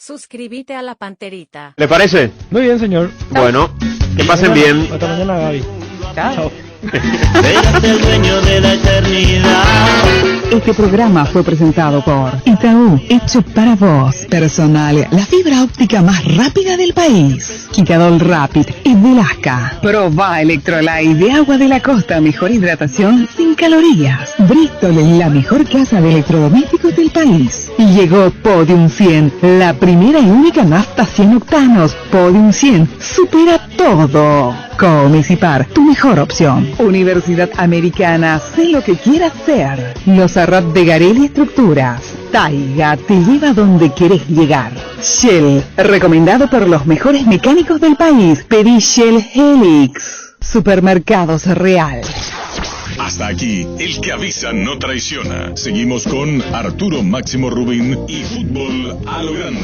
Suscríbete a la Panterita. ¿Le parece? Muy bien, señor. Bueno, que pasen bien. Hasta mañana, Gaby. Chao. Ella es el dueño de la eternidad. Este programa fue presentado por Itaú, hecho para vos. Personal, la fibra óptica más rápida del país. Quitadol Rapid y Velasca. Proba Electrolyte de agua de la costa, mejor hidratación sin calorías. Bristol, la mejor casa de electrodomésticos del país. Y llegó Podium 100, la primera y única nafta 100 octanos. Podium 100 supera todo. Comecipar, tu mejor opción. Universidad Americana, sé lo que quieras ser. Los Arrat de Garelli Estructuras. Taiga te lleva donde querés llegar. Shell, recomendado por los mejores mecánicos del país. Pedí Shell Helix. Supermercados Real. Hasta aquí, el que avisa no traiciona. Seguimos con Arturo Máximo Rubín y Fútbol a lo Grande.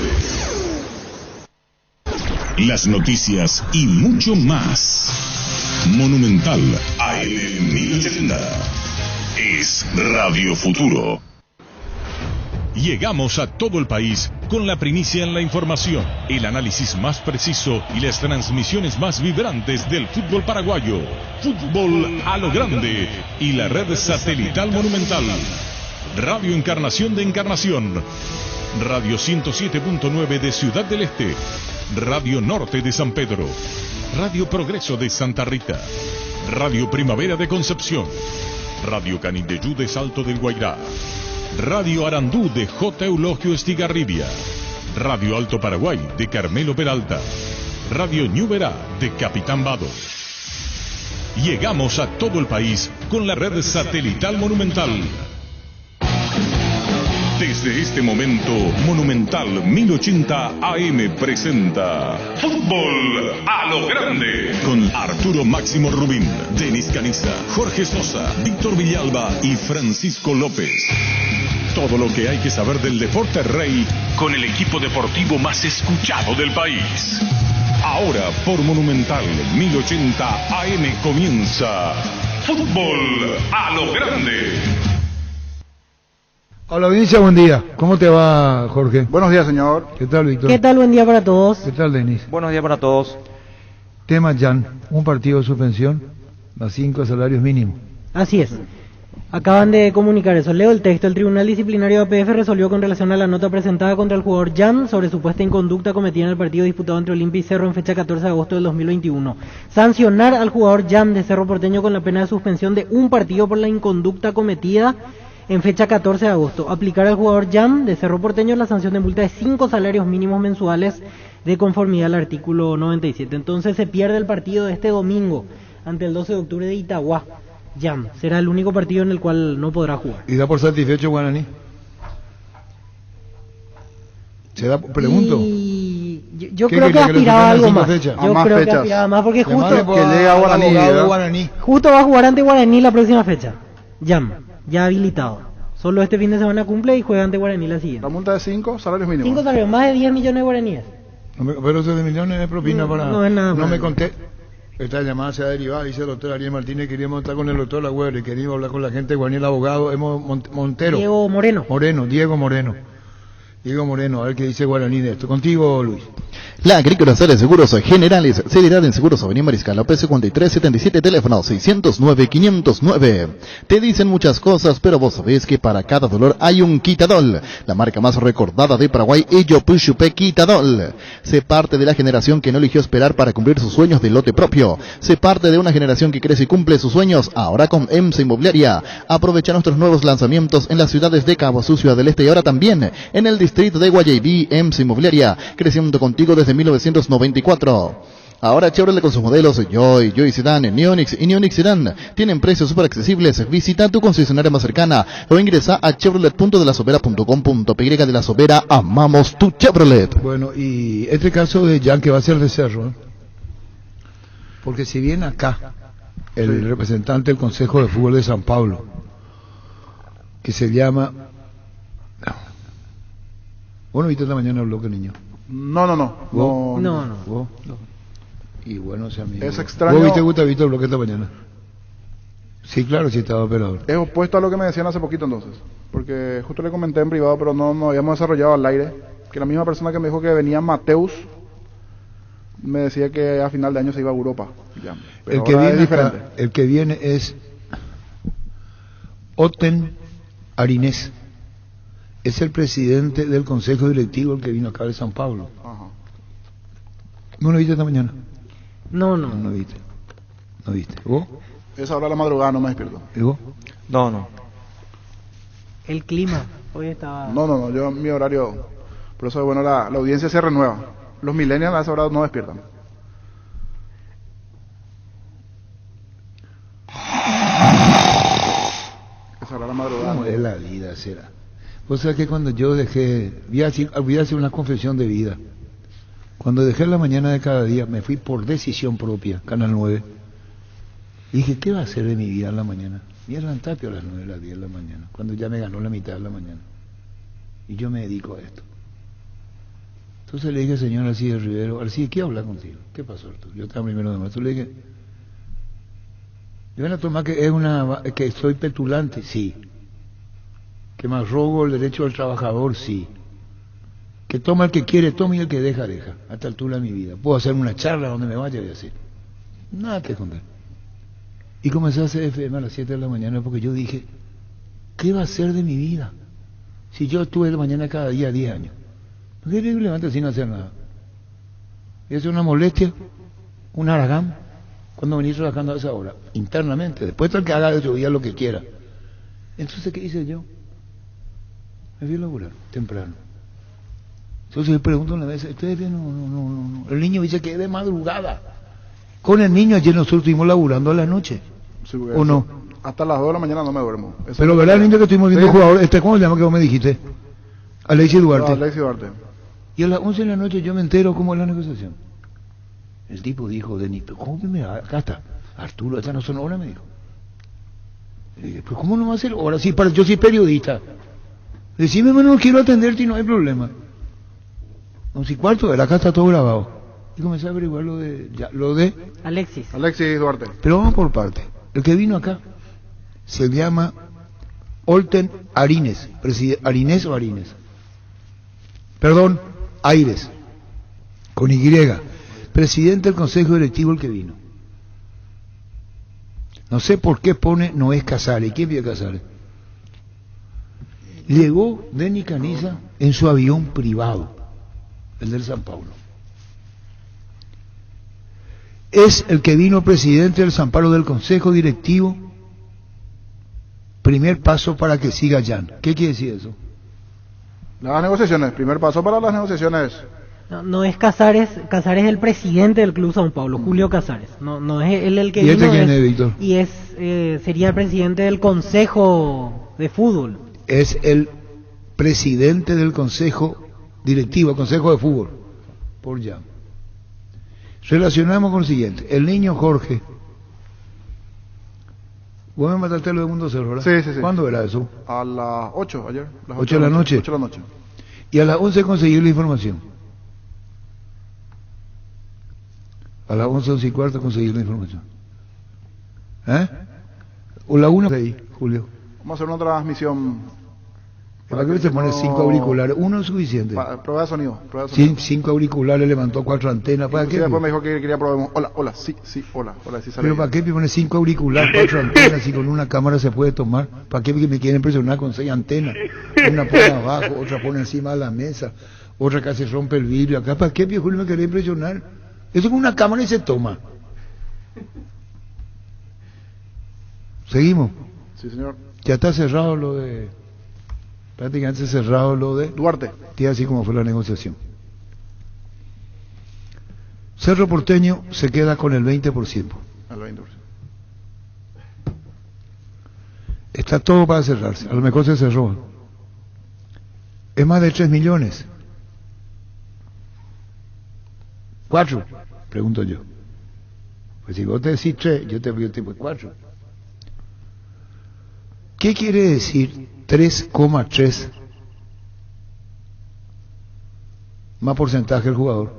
Las noticias y mucho más. Monumental AM 1080. Es Radio Futuro. Llegamos a todo el país con la primicia en la información, el análisis más preciso y las transmisiones más vibrantes del fútbol paraguayo. Fútbol a lo Grande y la red satelital Monumental. Radio Encarnación de Encarnación. Radio 107.9 de Ciudad del Este. Radio Norte de San Pedro. Radio Progreso de Santa Rita. Radio Primavera de Concepción. Radio Canindeyú de Salto del Guairá. Radio Arandú de J. Eulogio Estigarribia. Radio Alto Paraguay de Carmelo Peralta. Radio Ñuberá de Capitán Vado. Llegamos a todo el país con la red satelital Monumental. Desde este momento, Monumental 1080 AM presenta Fútbol a lo Grande con Arturo Máximo Rubín, Denis Caniza, Jorge Sosa, Víctor Villalba y Francisco López. Todo lo que hay que saber del deporte rey con el equipo deportivo más escuchado del país. Ahora por Monumental 1080 AM comienza Fútbol a lo Grande. Hola, audiencia, buen día. ¿Cómo te va, Jorge? Buenos días, señor. ¿Qué tal, Víctor? ¿Qué tal? Buen día para todos. ¿Qué tal, Denis? Buenos días para todos. Tema Jan, un partido de suspensión, a 5 salarios mínimos. Así es. Acaban de comunicar eso. Leo el texto. El Tribunal Disciplinario de APF resolvió con relación a la nota presentada contra el jugador Jan sobre supuesta inconducta cometida en el partido disputado entre Olimpia y Cerro en fecha 14 de agosto del 2021. Sancionar al jugador Jan de Cerro Porteño con la pena de suspensión de un partido por la inconducta cometida en fecha 14 de agosto. Aplicar al jugador Jan de Cerro Porteño la sanción de multa de 5 salarios mínimos mensuales de conformidad al artículo 97. Entonces se pierde el partido de este domingo ante el 12 de octubre de Itagua. Jan será el único partido en el cual no podrá jugar. ¿Y da por satisfecho Guaraní? ¿Se da? Pregunto. Y yo creo que aspiraba algo más. Yo creo que aspiraba más porque justo que llega Guaraní. Justo va a jugar ante Guaraní la próxima fecha. Jan, ya habilitado. Solo este fin de semana cumple y juega ante Guaraní la siguiente. La multa de 5 salarios mínimos. 5 salarios, más de 10 millones de guaraníes. Pero esos de millones de propina para... No es nada. No me conté. Esta llamada se ha derivado, dice el doctor Ariel Martínez, queríamos estar con el doctor Lagüero y queríamos hablar con la gente de Guaraní, el abogado, Montero. Diego Moreno. Diego Moreno, a ver qué dice Guaraní de esto. Contigo, Luis. La Agrícola Sales Seguros Generales, seriedad en Seguros Avenida Mariscal López 5377, teléfono 609-509. Te dicen muchas cosas, pero vos sabés que para cada dolor hay un Quitadol. La marca más recordada de Paraguay, Ello Pushupé Quitadol. Sé parte de la generación que no eligió esperar para cumplir sus sueños de lote propio. Sé parte de una generación que crece y cumple sus sueños, ahora con EMSA Inmobiliaria. Aprovecha nuestros nuevos lanzamientos en las ciudades de Cabo Azul, Ciudad del Este y ahora también en el distrito de Guayaibí. EMSA Inmobiliaria, creciendo contigo desde 1994. Ahora Chevrolet con sus modelos Joy Sedan, Neonix y Neonix Sedan tienen precios súper accesibles. Visita tu concesionaria más cercana o ingresa a chevrolet.delasobera.com.py. De La Sobera, amamos tu Chevrolet. Bueno, y este caso de Jan que va a ser de Cerro, porque si bien acá el representante del Consejo de Fútbol de San Pablo, que se llama... Bueno, viste esta mañana el bloque, niño. No. ¿Vos? Y bueno, o sea, amigo. Es extraño. ¿Vos viste el bloque esta mañana? Sí, claro, sí estaba operador. Es opuesto a lo que me decían hace poquito entonces. Porque justo le comenté en privado, pero no habíamos desarrollado al aire. que la misma persona que me dijo que venía Mateus me decía que a final de año se iba a Europa. Ya, pero El que ahora es viene acá, diferente. el que viene es Oten Arinés. Es el presidente del consejo directivo, el que vino acá de San Pablo. Ajá. ¿No lo viste esta mañana? No. No viste. ¿No viste? ¿Vos? Esa hora de la madrugada no me despierto. ¿Y vos? No. El clima. Hoy estaba... No, yo mi horario, por eso bueno, la audiencia se renueva. Los millennials a esa hora no despiertan. Esa hora de la madrugada. ¿Cómo es la vida, será? Vos sabés que cuando yo dejé, voy a hacer una confesión de vida. Cuando dejé la mañana de cada día, me fui por decisión propia, Canal 9. Y dije, ¿qué va a hacer de mi vida en la mañana? Y eran Tapio a las 9 de las 10 de la mañana, cuando ya me ganó la mitad de la mañana. Y yo me dedico a esto. Entonces le dije al señor Alcides Rivero, Alcides, ¿qué habla contigo? ¿Qué pasó, Arturo? Yo estaba primero de marzo. Le dije, yo van a tomar que soy petulante, sí. Que me arrogo el derecho del trabajador, sí. Que toma el que quiere, toma y el que deja, deja. A esta altura de mi vida. Puedo hacer una charla donde me vaya y así. Nada que contar. Y comencé a hacer FM a las 7 de la mañana porque yo dije, ¿qué va a ser de mi vida? Si yo estuve de mañana cada día 10 años. ¿Por qué me levanto sin hacer nada? ¿Es una molestia? ¿Un haragán? Cuando venís trabajando a esa hora, internamente. Después tal que haga de 8 días lo que quiera. Entonces, ¿qué hice yo? Me fui a laburar temprano. Entonces le pregunto una vez, ¿ustedes ven? No. El niño dice que es de madrugada. Con el niño ayer nosotros estuvimos laburando a la noche. Sí, ¿O no? Hasta las 2 de la mañana no me duermo. Eso Pero ¿verdad el niño que estuvimos viendo jugador? ¿Cómo se llama que vos me dijiste? Alexis Duarte. Alexis Duarte. Y a las 11 de la noche yo me entero cómo es la negociación. El tipo dijo, Denis, ¿cómo que me va? Acá está. Arturo, estas no son horas, me dijo. Le dije, ¿pero cómo no va a ser horas? Sí, yo soy periodista. Decime, no quiero atenderte y no hay problema. 11:15, acá está todo grabado. Y comencé a averiguar lo de Alexis Duarte. Pero vamos por parte. El que vino acá se llama Olten Arinés. ¿Arinés o Arinés? Perdón, Aires. Con Y. Presidente del Consejo Directivo el que vino. No sé por qué pone Noé Casares. ¿Quién vio Casares? Llegó Denis Caniza en su avión privado, el del San Pablo. Es el que vino presidente del San Pablo del Consejo Directivo. Primer paso para que siga Jan. ¿Qué quiere decir eso? Las negociaciones, primer paso para las negociaciones. No es Casares es el presidente del Club San Pablo, Julio Casares. No es él el que ¿Y vino. este quién es, Víctor? Y sería el presidente del Consejo de Fútbol. Es el presidente del Consejo Directivo, Consejo de Fútbol, por Jan. Relacionamos con lo siguiente. El niño Jorge. Vos me mataste lo de Mundo Cerro, ¿verdad? Sí. ¿Cuándo era eso? A las 8 ayer. Las 8 de la noche. 8 de la noche. Y a las 11 conseguí la información. A las 11:15 conseguí la información. O la 1 ahí, Julio. Vamos a hacer una transmisión. ¿Para qué se pone 5 auriculares? Uno es suficiente. Prueba de sonido. 5 auriculares, levantó 4 antenas. ¿Para qué? Después me dijo que quería probar. Hola, sí, hola, sí sale. Pero ¿para qué pone 5 auriculares, 4 antenas y con una cámara se puede tomar? ¿Para qué me quieren impresionar con 6 antenas? Una pone abajo, otra pone encima de la mesa, otra casi rompe el vidrio. Acá, ¿para qué Julio me quería impresionar? Eso con una cámara y se toma. Seguimos. Sí, señor. Ya está cerrado lo de... Prácticamente cerrado lo de... Duarte. Y así como fue la negociación. Cerro Porteño se queda con el 20%. El 20%. Está todo para cerrarse. A lo mejor se cerró. Es más de 3 millones. 4, pregunto yo. Pues si vos te decís 3, yo te digo 4. ¿Qué quiere decir 3,3 más porcentaje del jugador?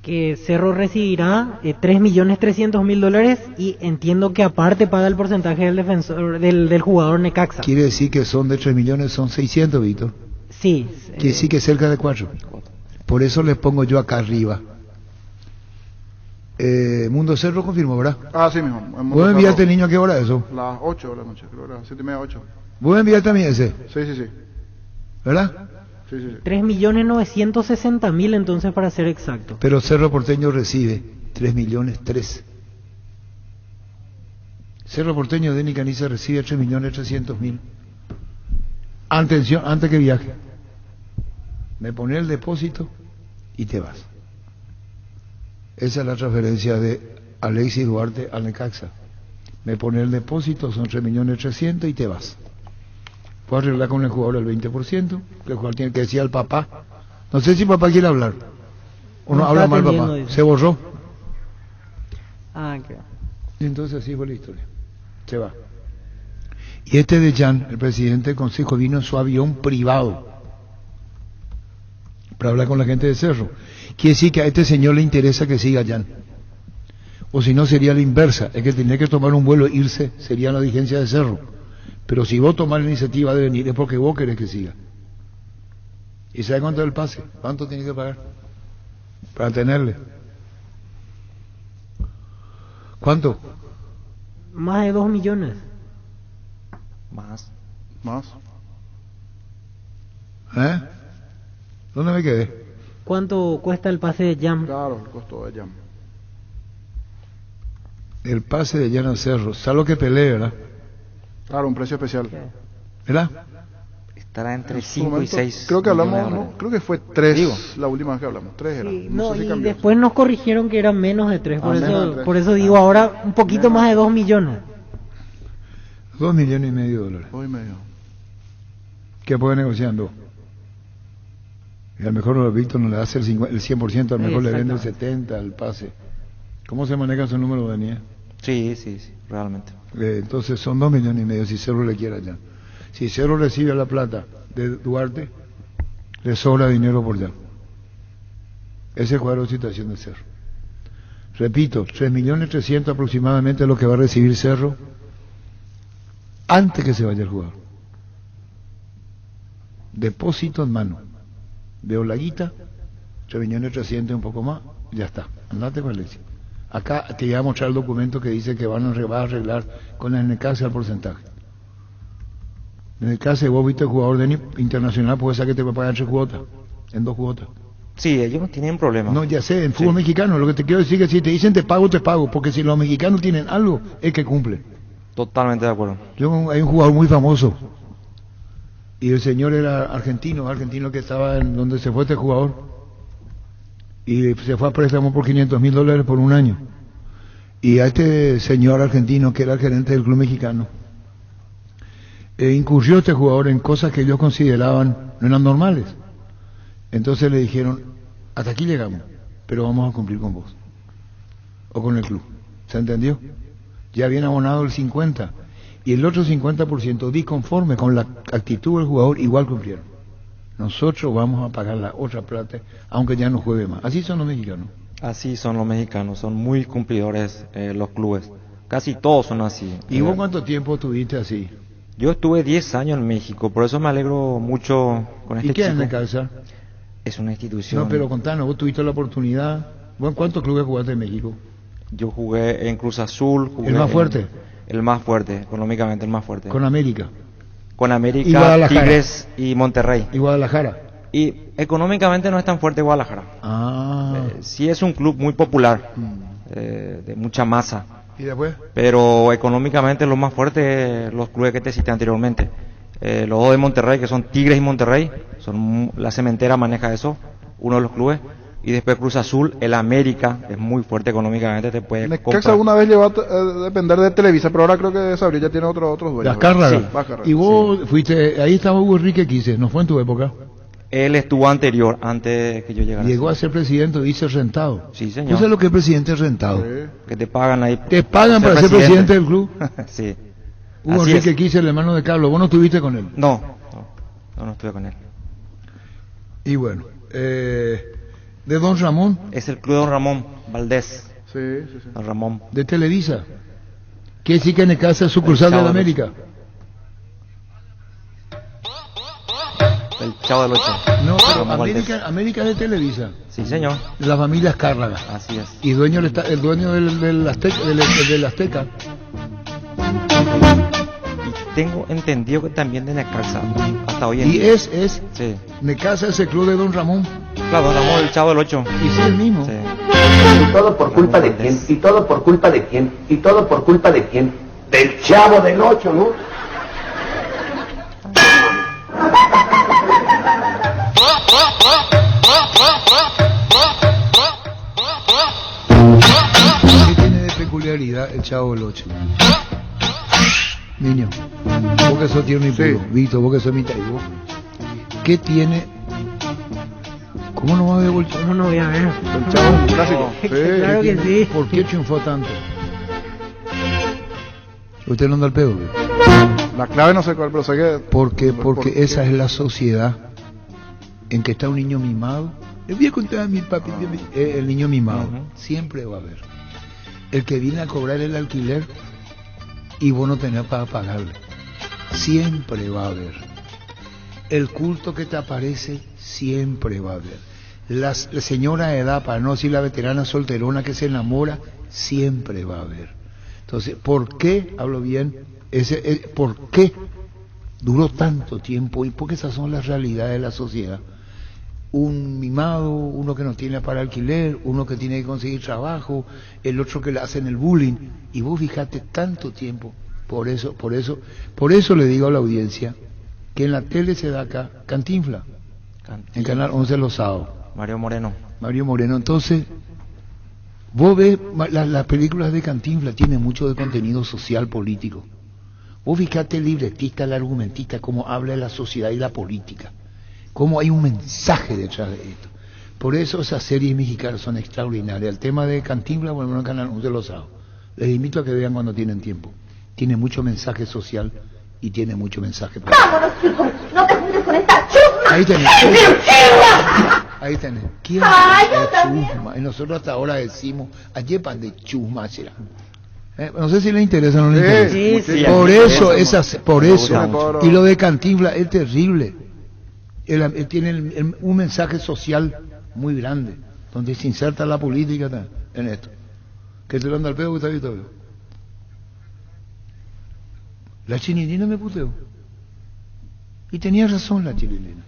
Que Cerro recibirá $3.300.000 y entiendo que aparte paga el porcentaje del defensor del jugador Necaxa. Quiere decir que son de 3 millones, son 600, Víctor. Sí. Que sí que cerca de 4. Por eso le pongo yo acá arriba. Mundo Cerro confirmó, ¿verdad? Ah, sí, mijo. ¿Vos enviaste niño a qué hora eso? Las 8 de la noche, creo que era 7:30, 8. ¿Vos enviaste también ese? Sí, sí, sí. ¿Verdad? Sí, sí, sí. 3.960.000 entonces para ser exacto. Pero Cerro Porteño recibe 3.003.000. Cerro Porteño de Nicaniza recibe 3.300.000. Atención, antes que viaje. Me pone el depósito y te vas. Esa es la transferencia de Alexis Duarte al Necaxa. Me pone el depósito, son 3.300.000 y te vas. Puedo arreglar con el jugador el 20%, que el jugador tiene que decir al papá. No sé si papá quiere hablar. O no habla mal papá. Se borró. Ah, qué. Y entonces así fue la historia. Se va. Y este de Jan, el presidente del consejo, vino en su avión privado para hablar con la gente de Cerro. Quiere decir que a este señor le interesa que siga Jan. O si no sería la inversa, es que tendría que tomar un vuelo e irse, sería la dirigencia de Cerro. Pero si vos tomás la iniciativa de venir es porque vos querés que siga. ¿Y sabe cuánto es el pase? ¿Cuánto tiene que pagar para tenerle? ¿Cuánto? Más de 2 millones. Más. ¿Eh? ¿Dónde me quedé? ¿Cuánto cuesta el pase de Jam? Claro, el costo de Jam. El pase de Jan a Cerro, salvo que pelee, ¿verdad? Claro, un precio especial. ¿Verdad? Estará entre En su 5 y momento, 6. Creo que hablamos, millones de ¿no? dólares. Creo que fue 3 Digo. la última vez que hablamos. 3 era. Sí, no sé si y cambió. después nos corrigieron que eran menos de 3, por eso digo Ah. ahora un poquito más de 2 millones. 2,5 millones de dólares. 2,5. ¿Qué puede negociando? Y a lo mejor Víctor no le hace el 100%, a lo mejor le vende el 70% al pase. ¿Cómo se maneja su número de venida? Sí, realmente. Entonces son 2,5 millones si Cerro le quiere allá. Si Cerro recibe la plata de Duarte, le sobra dinero por allá. Ese es el cuadro de situación de Cerro. Repito, 3.300.000 aproximadamente es lo que va a recibir Cerro antes que se vaya el jugador. Depósito en mano. Veo la guita, 3.300.000 un poco más, ya está. Andate con Alexis. Acá te voy a mostrar el documento que dice que va a arreglar con el Necaxa el porcentaje. En el caso de vos viste el jugador de internacional, puede ser que te va a pagar 3 cuotas, en 2 cuotas. Sí, ellos no tienen problema. No, ya sé, en fútbol mexicano, lo que te quiero decir es que si te dicen te pago, porque si los mexicanos tienen algo, es que cumplen. Totalmente de acuerdo. Hay un jugador muy famoso, y el señor era argentino que estaba en donde se fue este jugador, y se fue a préstamo por $500,000 por un año. Y a este señor argentino, que era el gerente del club mexicano, incurrió este jugador en cosas que ellos consideraban no eran normales. Entonces le dijeron, hasta aquí llegamos, pero vamos a cumplir con vos, o con el club. ¿Se entendió? Ya habían abonado el 50%, y el otro 50% disconforme con la actitud del jugador, igual cumplieron. Nosotros vamos a pagar la otra plata, aunque ya no juegue más. Así son los mexicanos. Así son los mexicanos, son muy cumplidores los clubes. Casi todos son así. ¿Y vos cuánto tiempo estuviste así? Yo estuve 10 años en México, por eso me alegro mucho con este ¿Y qué es chico. Necaxa? Es una institución. No, pero contanos, vos tuviste la oportunidad. ¿Vos cuántos clubes jugaste en México? Yo jugué en Cruz Azul. Jugué ¿El más fuerte? El más fuerte, económicamente el más fuerte. Con América. Con América, ¿Y Guadalajara? Tigres y Monterrey. ¿Y Guadalajara? Y económicamente no es tan fuerte Guadalajara. Sí es un club muy popular, de mucha masa. ¿Y después? Pero económicamente lo más fuerte los clubes que te cité anteriormente. Los dos de Monterrey, que son Tigres y Monterrey, la cementera maneja eso, uno de los clubes. Y después Cruz Azul, el América, es muy fuerte económicamente, te puede Necaxa comprar. alguna vez llegó a depender de Televisa, pero ahora creo que Sabri ya tiene otros dueños. Azcárraga. Sí, Azcárraga. Y vos fuiste, ahí estaba Hugo Enrique Quise, ¿no fue en tu época? Él estuvo anterior, antes que yo llegara. Llegó a ser presidente, dice rentado. Sí, señor. ¿Tú sabes lo que es presidente rentado? Que te pagan ahí. ¿Te pagan para ser presidente del club? Sí. Hugo Así Enrique es. Quise, el hermano de Carlos, ¿vos no estuviste con él? No estuve con él. Y bueno, ¿de Don Ramón? Es el club de Don Ramón Valdés. Sí. Don Ramón. ¿De Televisa? ¿Quiere decir que Necaxa es sucursal de la América? El Chavo del 8. No, pero Ramón Valdés. América es de Televisa. Sí, señor. La familia Escárraga. Así es. Y el dueño del Azteca. Y tengo entendido que también de Necaxa. Hasta hoy en Y día. es Sí. Necaxa, ese club de Don Ramón. Claro, Ramón, el Chavo del 8. Y sí, el mismo. Sí. ¿Y todo por culpa de quién? ¿Y todo por culpa de quién? ¿Y todo por culpa de quién? Del Chavo del 8, ¿no? ¿Qué tiene de peculiaridad el Chavo del 8? Niño, vos que sos tierno y puro, Vito, vos que sos mitad y vos. ¿Qué tiene? ¿Cómo no va a ver el Chavo? ¿Cómo no voy a ver? El Chavo es un clásico. Sí. Claro que sí. ¿Por qué triunfó tanto? ¿Usted no anda al pedo? ¿Ve? La clave no sé cuál, pero sé que... Porque ¿Por qué? esa es la sociedad en que está un niño mimado. Le voy a contar a mi papi, el niño mimado. Siempre va a haber. El que viene a cobrar el alquiler y vos no tenés para pagarle. Siempre va a haber. El culto que te aparece, siempre va a haber. La señora de edad, para no decir la veterana solterona que se enamora, siempre va a haber. Entonces, ¿por qué, hablo bien, por qué duró tanto tiempo? Y porque esas son las realidades de la sociedad. Un mimado, uno que no tiene para alquiler, uno que tiene que conseguir trabajo, el otro que le hacen el bullying. Y vos fijate tanto tiempo. Por eso le digo a la audiencia que en la tele se da acá Cantinflas, en Canal 11 los sábados. Mario Moreno. Entonces, vos ves las películas de Cantinflas, tienen mucho de contenido social, político. Vos fijate el libretista, el argumentista, cómo habla de la sociedad y la política, cómo hay un mensaje detrás de esto. Por eso esas series mexicanas son extraordinarias. El tema de Cantinflas, bueno, en Canal 11 los sábados. Les invito a que vean cuando tienen tiempo. Tiene mucho mensaje social y tiene mucho mensaje político. ¡Vámonos, chicos! ¡No te juntes con esta chusma! Ahí tenés. Ahí tenés. ¿Quién es chusma? Y nosotros hasta ahora decimos, ayer pan de chusma será. No sé si le interesa o no le interesa. Sí, Por eso. Y lo de Cantinflas es terrible. Él tiene un mensaje social muy grande, donde se inserta la política en esto. ¿Que te lo anda al pedo, Gustavito? La Chilinina me puteó. Y tenía razón la Chilinina.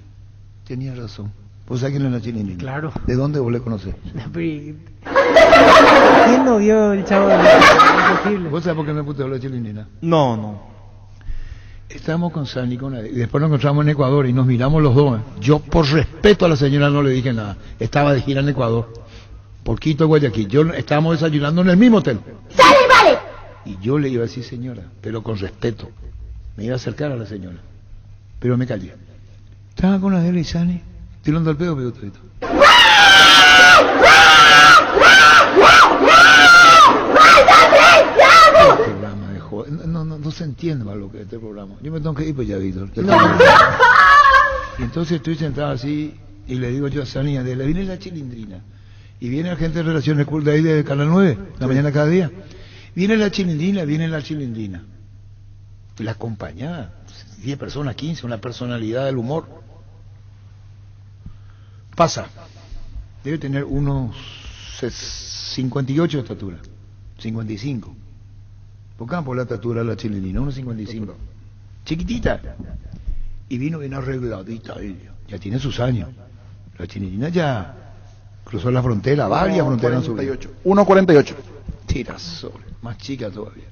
Tenía razón. ¿Vos sabés quién es la Chilinina? Claro. ¿De dónde vos le conocés? ¿Quién no vio el Chavo del 8? Imposible. ¿Vos sabés por qué me puteó la Chilinina? No. Estábamos con Sani y después nos encontramos en Ecuador y nos miramos los dos. Yo, por respeto a la señora, no le dije nada. Estaba de gira en Ecuador, por Quito, Guayaquil. Estábamos desayunando en el mismo hotel. ¡Sale, vale! Y yo le iba a decir señora, pero con respeto. Me iba a acercar a la señora, pero me callé. Estaba con Adela y Sani, tirando al pedo, pero todo. No se entiende más lo que es este programa. Yo me tengo que ir pues ya, Víctor. Y entonces estoy sentado así y le digo yo a Sani, Adela, viene la Chilindrina. Y viene la gente de Relaciones de ahí de Canal 9, la mañana cada día. Viene la Chilindrina. La acompañada, 10 personas, 15, una personalidad del humor. Pasa. Debe tener unos 58 de estatura, 55. Por la estatura de la Chilindrina, unos 55. Chiquitita. Y vino bien arregladita ella. Ya tiene sus años. La Chilindrina ya cruzó la frontera, varias fronteras en su vida. 1.48. Tirasol, más chica todavía.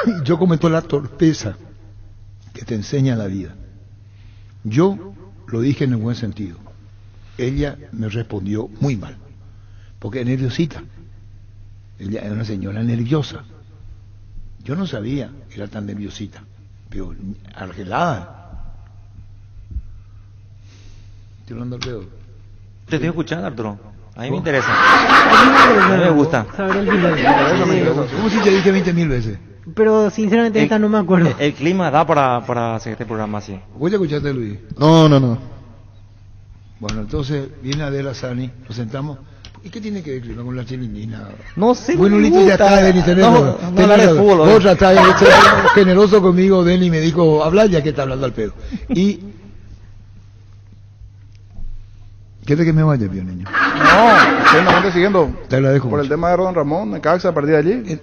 Y yo cometo la torpeza que te enseña la vida. Yo lo dije en el buen sentido. Ella me respondió muy mal, porque es nerviosita. Ella es una señora nerviosa. Yo no sabía que era tan nerviosita, pero argelada. Estoy hablando al pedo. Te estoy escuchando, Arturo. A mí me interesa. A mí me gusta. Saber el final. ¿Cómo si te dije 20.000 veces? Pero sinceramente esta no me acuerdo. El clima da para hacer este programa así. ¿Vos ya escuchaste, Luis? No. Bueno, entonces viene Adela, Sani, nos sentamos. ¿Y qué tiene que ver el clima con la Chilindrina? No sé. Bueno, Lito, ya está, Denis, tenés. No hablar de fútbol. Vos tratás de ser generoso conmigo, Denis me dijo, habla ya que está hablando al pedo. Y ¿Quieres que me vaya, bien, niño? No, estoy solamente siguiendo. Te agradezco Por el mucho. tema de Don Ramón, Necaxa, a partir de allí.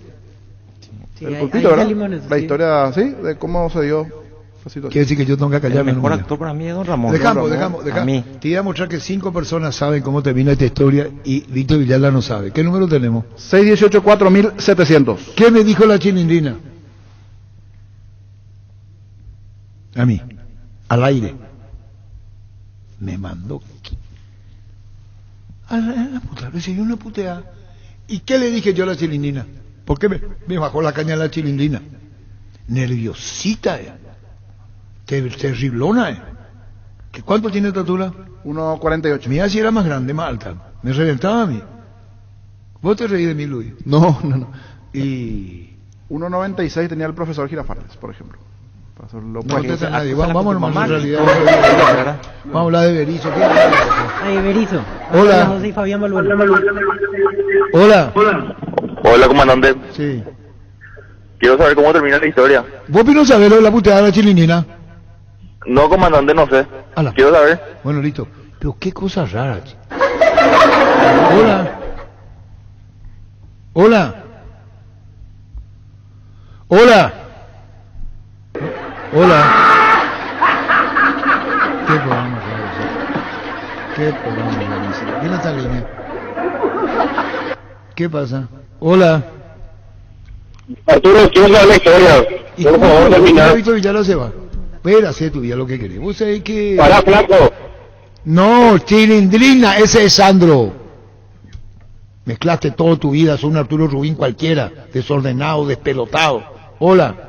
Sí, el ahí pulpito, ¿verdad? salimos en eso, La sí. historia, sí, de cómo se dio la situación. Quiere decir que yo tengo que callarme. El mejor no, actor para mí es Don Ramón. Dejamos. A mí. Te iba a mostrar que 5 personas saben cómo termina esta historia y Víctor Villalba no sabe. ¿Qué número tenemos? 618-4700. ¿Qué me dijo la chilindrina? A mí, al aire. Me mandó a la puta, recibió una puteada. ¿Y qué le dije yo a la chilindrina? ¿Por qué me bajó la caña la chilindrina? Nerviosita, terriblona, ¿Cuánto tiene estatura? 1.48. Mira si era más grande, más alta. Me reventaba a mí. ¿Vos te reí de mí, Luis? No. Y 1.96 tenía el profesor Girafales, por ejemplo. Para hacerlo no práctico. contesta nadie. Vamos a en realidad. ¿Verdad? Vamos a hablar de Berizzo. Ahí, Berizo. Hola. José y Fabián Balbuena. Hola. Hola, comandante. Sí. Quiero saber cómo termina la historia. ¿Vos no sabés lo de la puteada de la chilindrina? No, comandante, no sé. Ala. Quiero saber. Bueno, listo. Pero qué cosa rara. Hola. Hola. Hola. Hola. Qué programa raro. Qué programa rarísimo. ¿Quién está en línea? ¿Qué pasa? Hola. Arturo, quiero saber la historia. ¿Y Por favor, termina. Víctor Villalba se va? Espera, sé tu vida lo que querés. Vos sabés que... Para, flaco. No, chilindrina, ese es Sandro. Mezclaste toda tu vida, sos un Arturo Rubín cualquiera, desordenado, despelotado. Hola.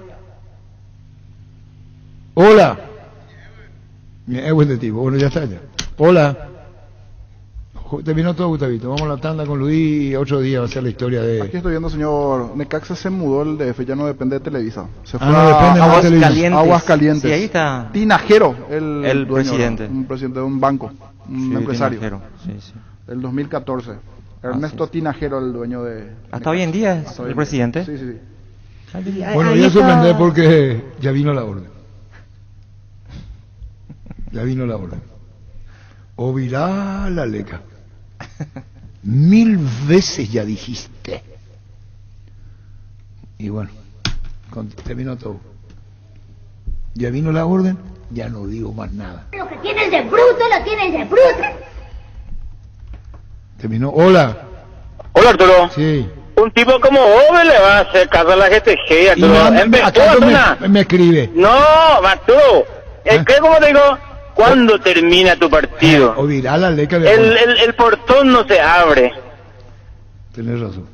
Hola. Es buen de tipo, bueno, ya está ya. Hola. Terminó todo, Gustavito. Vamos a la tanda con Luis y otro día va a ser la historia de... Aquí estoy viendo, señor. Necaxa se mudó el DF, ya no depende de Televisa. Se fue no depende más de Televisa. Calientes. Aguascalientes. Sí, ahí está. Tinajero, el dueño, presidente. Un presidente de un banco, un empresario. Tinajero. Sí. Del 2014. Ernesto Tinajero, el dueño de... Hasta hoy en día es Hasta hoy el en presidente. día. Sí. Bueno, voy a sorprender porque ya vino la orden. Ya vino la orden. O virá la leca. 1000 veces ya dijiste. Y bueno, terminó todo. Ya vino la orden, ya no digo más nada. Lo que tienes de bruto, lo tienes de bruto. Terminó. Hola. Hola, Arturo. Sí. Un tipo como vos le va a hacer caso a la GTG, Y Arturo. acá me escribe. No, Arturo. ¿Cómo te digo? ¿Cuándo termina tu partido? O virá la leca. El portón no se abre. Tenés razón.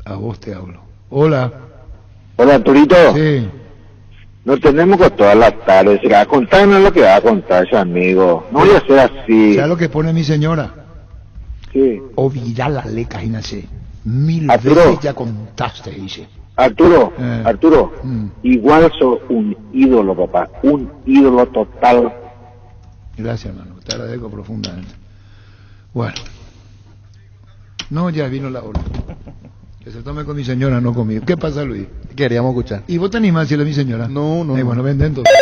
A vos te hablo. Hola. Hola, Arturito. Sí. No tenemos que todas las tardes. Contanos lo que va a contar su amigo. No voy a ser así. ¿Sabes lo que pone mi señora? Sí. O virá la leca, y nace. 1000 Arturo. veces ya contaste, dice. Arturo, igual sos un ídolo, papá. Un ídolo total. Gracias, hermano. Te agradezco profundamente. Bueno. No, ya vino la hora. Que se tome con mi señora, no conmigo. ¿Qué pasa, Luis? Queríamos escuchar. ¿Y vos te animás a decirle a mi señora? No. Bueno, vende entonces.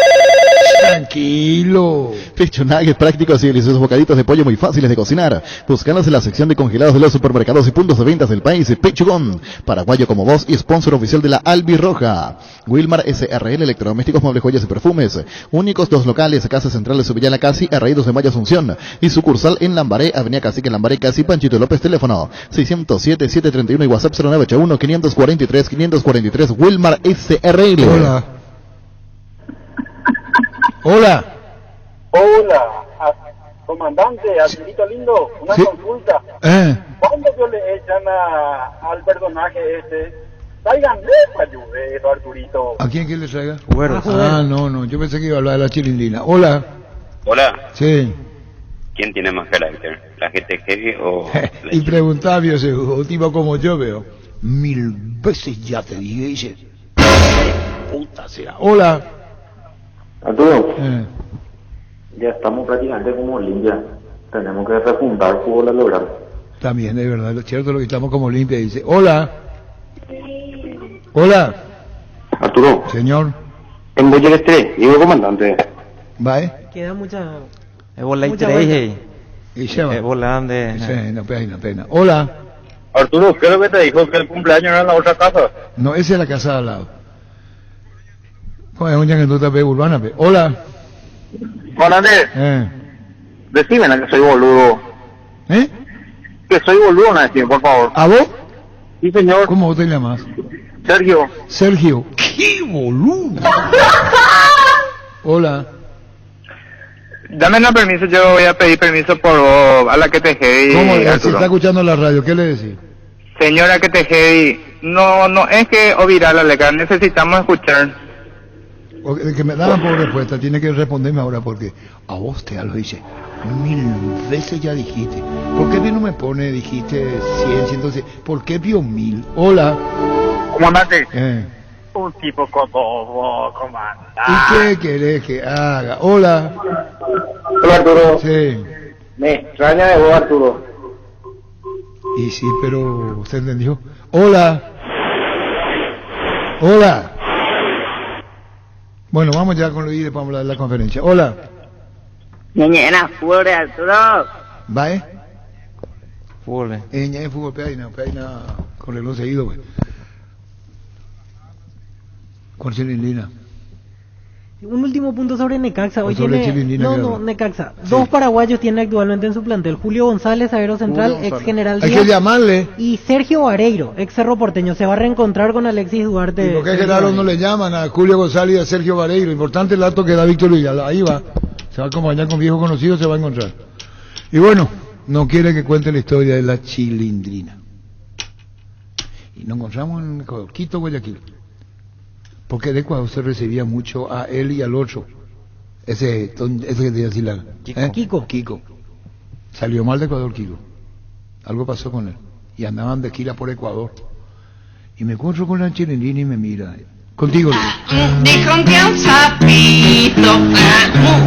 Tranquilo. Pecho nuggets prácticos y deliciosos bocaditos de pollo muy fáciles de cocinar. Búscanos en la sección de congelados de los supermercados y puntos de ventas del país. Pechugón, paraguayo como vos y sponsor oficial de la Albirroja. Wilmar SRL, electrodomésticos, muebles, joyas y perfumes. Únicos 2 locales, Casa Central de Subillana Casi, Arraídos de Mayo Asunción. Y sucursal en Lambaré, Avenida Cacique en Lambaré Casi, Panchito López, teléfono 607-731 y WhatsApp 0981-543-543. Wilmar SRL. Hola. Hola. Hola, comandante, Arturito lindo, una consulta. ¿Cuándo yo le echan al personaje ese? Tráiganle para ayudar, Arturito. ¿A quién le traiga? Güeros. No, yo pensé que iba a hablar de la chilindrina. Hola. Hola. Sí. ¿Quién tiene más carácter? ¿La GTG o...? Y preguntaba, un tipo como yo veo. 1000 veces ya te dije, dice. Puta sea. Hola. Arturo, ya estamos prácticamente como limpia. Tenemos que refundar fútbol a lograr. También es verdad, lo cierto lo que estamos como limpia. Dice, hola. Hola. Arturo. Señor. En Boyer 3, digo comandante. ¿Va, Queda mucha... Es bola y Mucha tres vuelta. Y lleva. es bola de... Sí, no pena. Hola. Arturo, ¿qué es lo que te dijo? Que el cumpleaños era en la otra casa. No, esa es la casa de al lado. Es un que tú te urbana. Hola. Juan Andrés, decime que soy boludo. ¿Eh? Que soy boludo, decime, por favor. ¿A vos? Sí, señor. ¿Cómo vos te llamas? Sergio. Sergio. ¡Qué boludo! Hola. Dame el permiso, yo voy a pedir permiso por vos, a la que te heavy. ¿Cómo? Si Arturo. está escuchando la radio, ¿qué le decís? Señora que te heavy, no es que o viral la legal, necesitamos escuchar. O que me daban por respuesta, tiene que responderme ahora porque a vos te lo dice. 1000 veces ya dijiste. ¿Por qué no me pone, dijiste 100, 100? ¿Por qué vio 1000? Hola. Comandante. Un tipo como vos, comandante. ¿Y qué querés que haga? Hola. Hola, Arturo. Sí. Me extraña de vos, Arturo. Y sí, pero ¿usted entendió? Hola. Hola. Bueno, vamos ya con lo y después vamos a hablar de la conferencia. Hola. Ñeñera, fútbol, Arturo. ¿Va, Fútbol. Ñe, fútbol, peina, con el seguido, pues. Con Chilindrina. Un último punto sobre Necaxa. Hoy Sobre tiene... Chilindrina, No, claro. Necaxa. Sí. 2 paraguayos tiene actualmente en su plantel. Julio González, zaguero central, Julio ex González. general Hay Díaz. que llamarle. Y Sergio Vareiro, ex Cerro Porteño. Se va a reencontrar con Alexis Duarte. ¿Y por qué Gerardo no le llaman a Julio González y a Sergio Vareiro? Importante el dato que da Víctor Luis. Ahí va. Se va a acompañar con viejo conocido, se va a encontrar. Y bueno, no quiere que cuente la historia de la Chilindrina. Y nos encontramos en Ecuador, Quito, Guayaquil. Porque de Ecuador se recibía mucho a él y al otro. Ese que decía así la... Kiko. Salió mal de Ecuador, Kiko. Algo pasó con él. Y andaban de gira por Ecuador. Y me encuentro con la Chilindrina y me mira. Contigo. Dijo un día un sapito,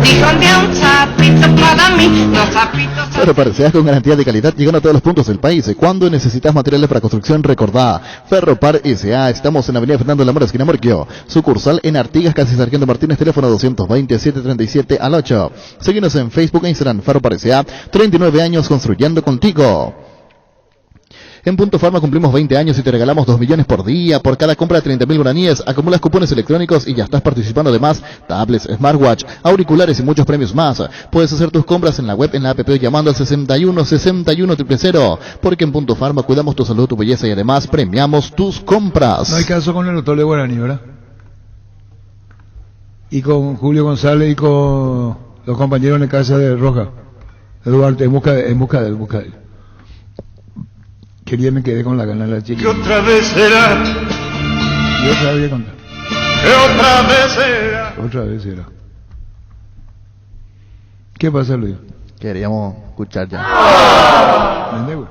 dijo un día un sapito para mí, los sapitos. Ferro Parcial con garantía de calidad llegando a todos los puntos del país. Cuando necesitas materiales para construcción, recordá Ferro Par S.A. Estamos en la avenida Fernando Lamora, esquina Morquio. Sucursal en Artigas, casi Sargento Martínez, teléfono 220-737 al 8. Síguenos en Facebook e Instagram, Ferro Par S.A. 39 años construyendo contigo. En Punto Farma cumplimos 20 años y te regalamos 2 millones por día. Por cada compra de 30.000 guaraníes, acumulas cupones electrónicos y ya estás participando de más. Tablets, smartwatch, auriculares y muchos premios más. Puedes hacer tus compras en la web, en la app llamando al 61 61 000. Porque en Punto Farma cuidamos tu salud, tu belleza y además premiamos tus compras. No hay caso con el doctor de Guaraní, ¿verdad? Y con Julio González y con los compañeros de casa de Roja, de Duarte, en busca de él. Quería me quedé con la gana de la chica. Que otra vez será, Y otra vez voy a contar. que otra vez será. Otra vez será. ¿Qué pasa, Luis? Queríamos escuchar ya. ¿Vende, güey?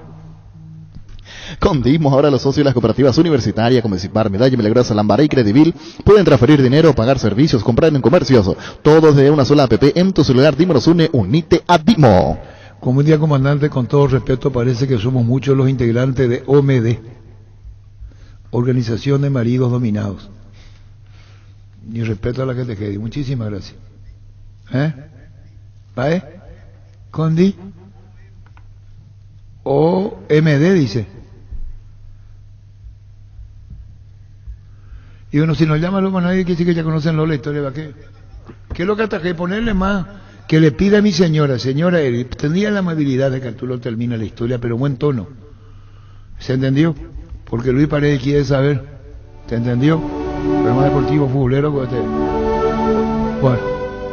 Con Dimos, ahora los socios de las cooperativas universitarias como Cipar, Medalla Milagrosa, Lambaré y Credivil pueden transferir dinero, pagar servicios, comprar en comercios. Todo desde una sola app en tu celular. Dimo nos une, unite a Dimo. Como un día, comandante, con todo respeto, parece que somos muchos los integrantes de OMD, Organización de Maridos Dominados. Y respeto a la que te quede. Muchísimas gracias. ¿Va? Condi. OMD dice. Y bueno, si nos llaman los nadie, que dice que ya conocen la historia, ¿va qué? ¿Qué es lo que hasta que ponerle más? Que le pida a mi señora, tendría la amabilidad de que Arturo termine la historia, pero buen tono. ¿Se entendió? Porque Luis Paredes quiere saber. ¿Se entendió? Programa deportivo, futbolero, bueno,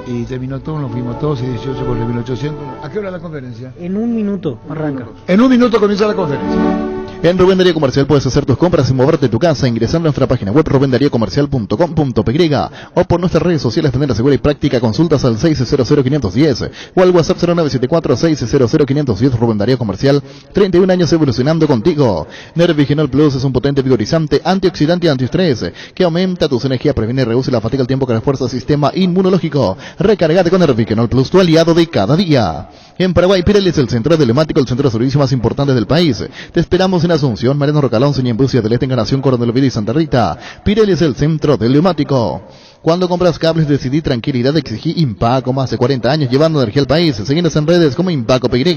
y terminó todo, nos fuimos todos, y 18 por el 1800. ¿A qué hora la conferencia? En 1 minuto arranca. En 1 minuto comienza la conferencia. En Rubén Darío Comercial puedes hacer tus compras sin moverte de tu casa ingresando a nuestra página web rubendariocomercial.com.py o por nuestras redes sociales de manera segura y práctica. Consultas al 600-510 o al WhatsApp 0974-600-510. Rubén Darío Comercial, 31 años evolucionando contigo. Nervigenol Plus es un potente vigorizante, antioxidante y antiestrés que aumenta tus energías, previene y reduce la fatiga al tiempo que refuerza el sistema inmunológico. Recargate con Nervigenol Plus, tu aliado de cada día. En Paraguay, Pirelli es el centro emblemático, el centro de servicio más importante del país. Te esperamos en Asunción, Mariano Rocalón, Ñembucia del Este, Encarnación, Coronel Oviedo y Santa Rita. Pirelli es el centro del neumático. Cuando compras cables decidí tranquilidad, exigí Impaco más de 40 años llevando energía al país. Seguinos en redes como Impaco PY.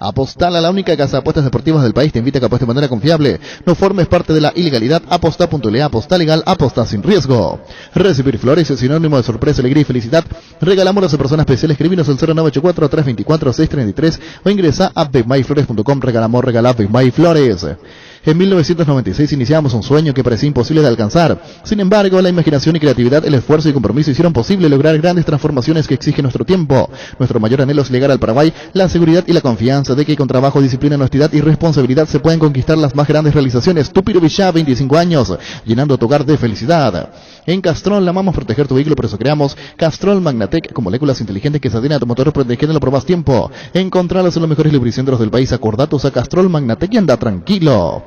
Apostal, a la única casa de apuestas deportivas del país, te invita a que apuestes de manera confiable. No formes parte de la ilegalidad. Aposta.le, aposta legal, aposta sin riesgo. Recibir flores es sinónimo de sorpresa, alegría y felicidad. Regalamos a persona especial. Escribinos al 0984-324-633 o ingresa a becmayflores.com. Regalamos, regala Becmayflores. En 1996 iniciamos un sueño que parecía imposible de alcanzar. Sin embargo, la imaginación y creatividad, el esfuerzo y compromiso hicieron posible lograr grandes transformaciones que exige nuestro tiempo. Nuestro mayor anhelo es llegar al Paraguay, la seguridad y la confianza de que con trabajo, disciplina, honestidad y responsabilidad se pueden conquistar las más grandes realizaciones. Tupiro Villá, 25 años, llenando tu hogar de felicidad. En Castrol amamos proteger tu vehículo, por eso creamos Castrol Magnatec con moléculas inteligentes que se adhieren a tu motor protegiéndolo por más tiempo. Encontralos en los mejores lubricentros del país. Acordatos a Castrol Magnatec y anda tranquilo.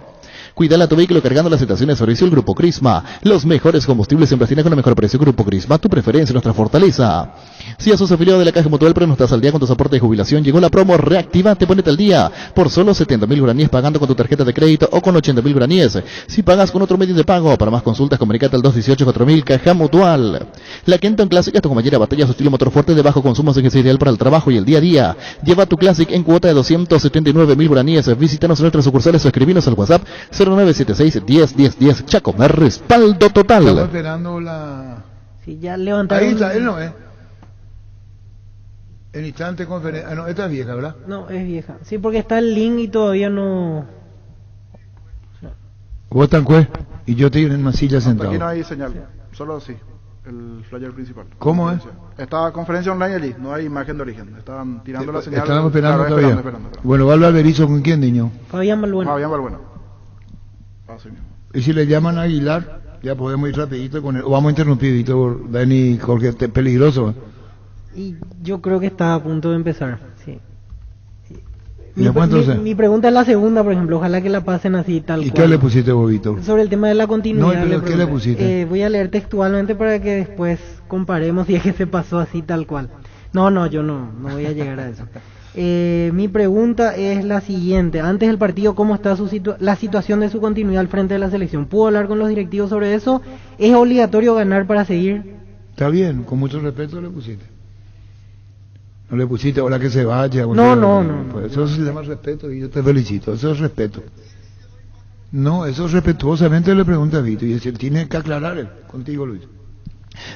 Cuidala tu vehículo cargando las estaciones de servicio el Grupo Crisma. Los mejores combustibles siempre tienen con el mejor precio. Grupo Crisma, tu preferencia, nuestra fortaleza. Si ya sos afiliado de la Caja Mutual, pero no estás al día con tu soporte de jubilación, llegó la promo Reactivate, ponete al día. Por solo 70.000 guaraníes pagando con tu tarjeta de crédito o con 80.000 guaraníes. Si pagas con otro medio de pago, para más consultas comunicate al 218-4000 Caja Mutual. La Kenton Classic es tu compañera batalla, su estilo motor fuerte de bajo consumo, que es ideal para el trabajo y el día a día. Lleva tu Classic en cuota de 279.000 guaraníes. Visítanos en nuestras sucursales o escribinos al WhatsApp 0976-10-10-10. Chaco, me respaldo total. Estamos esperando la... Sí, ya levantaron... Ahí está, él no es. En instante conferencia... Ah, no, esta es vieja, ¿verdad? No, es vieja. Sí, porque está el link y todavía no... Vos están y yo estoy en masilla sentado. Aquí no hay señal, solo sí, el flyer principal. ¿Cómo es? Está conferencia online allí, no hay imagen de origen. Estaban tirando la señal. Estamos esperando claro, todavía. Esperando. Bueno, va a hablar Berizzo con quién, niño. Fabián Balbuena. Así mismo. Y si le llaman a Aguilar, ya podemos ir rapidito con él. O vamos a interrumpir, Víctor, Dani, porque es peligroso. Y yo creo que está a punto de empezar, sí. Mi pregunta es la segunda, por ejemplo, ojalá que la pasen así tal ¿Y cual. qué le pusiste, Bobito? Sobre el tema de la continuidad. No, pero ¿qué le pusiste? Voy a leer textualmente para que después comparemos si es que se pasó así tal cual. No, yo no voy a llegar a eso. Mi pregunta es la siguiente. Antes del partido, ¿cómo está la situación de su continuidad al frente de la selección? ¿Pudo hablar con los directivos sobre eso? ¿Es obligatorio ganar para seguir? Está bien, con mucho respeto le pusiste. No le pusiste, hola que se vaya. No. Pues eso se llama respeto y yo te felicito, eso es respeto. No, eso es respetuosamente le pregunta a Vito y él tiene que aclarar él, contigo Luis.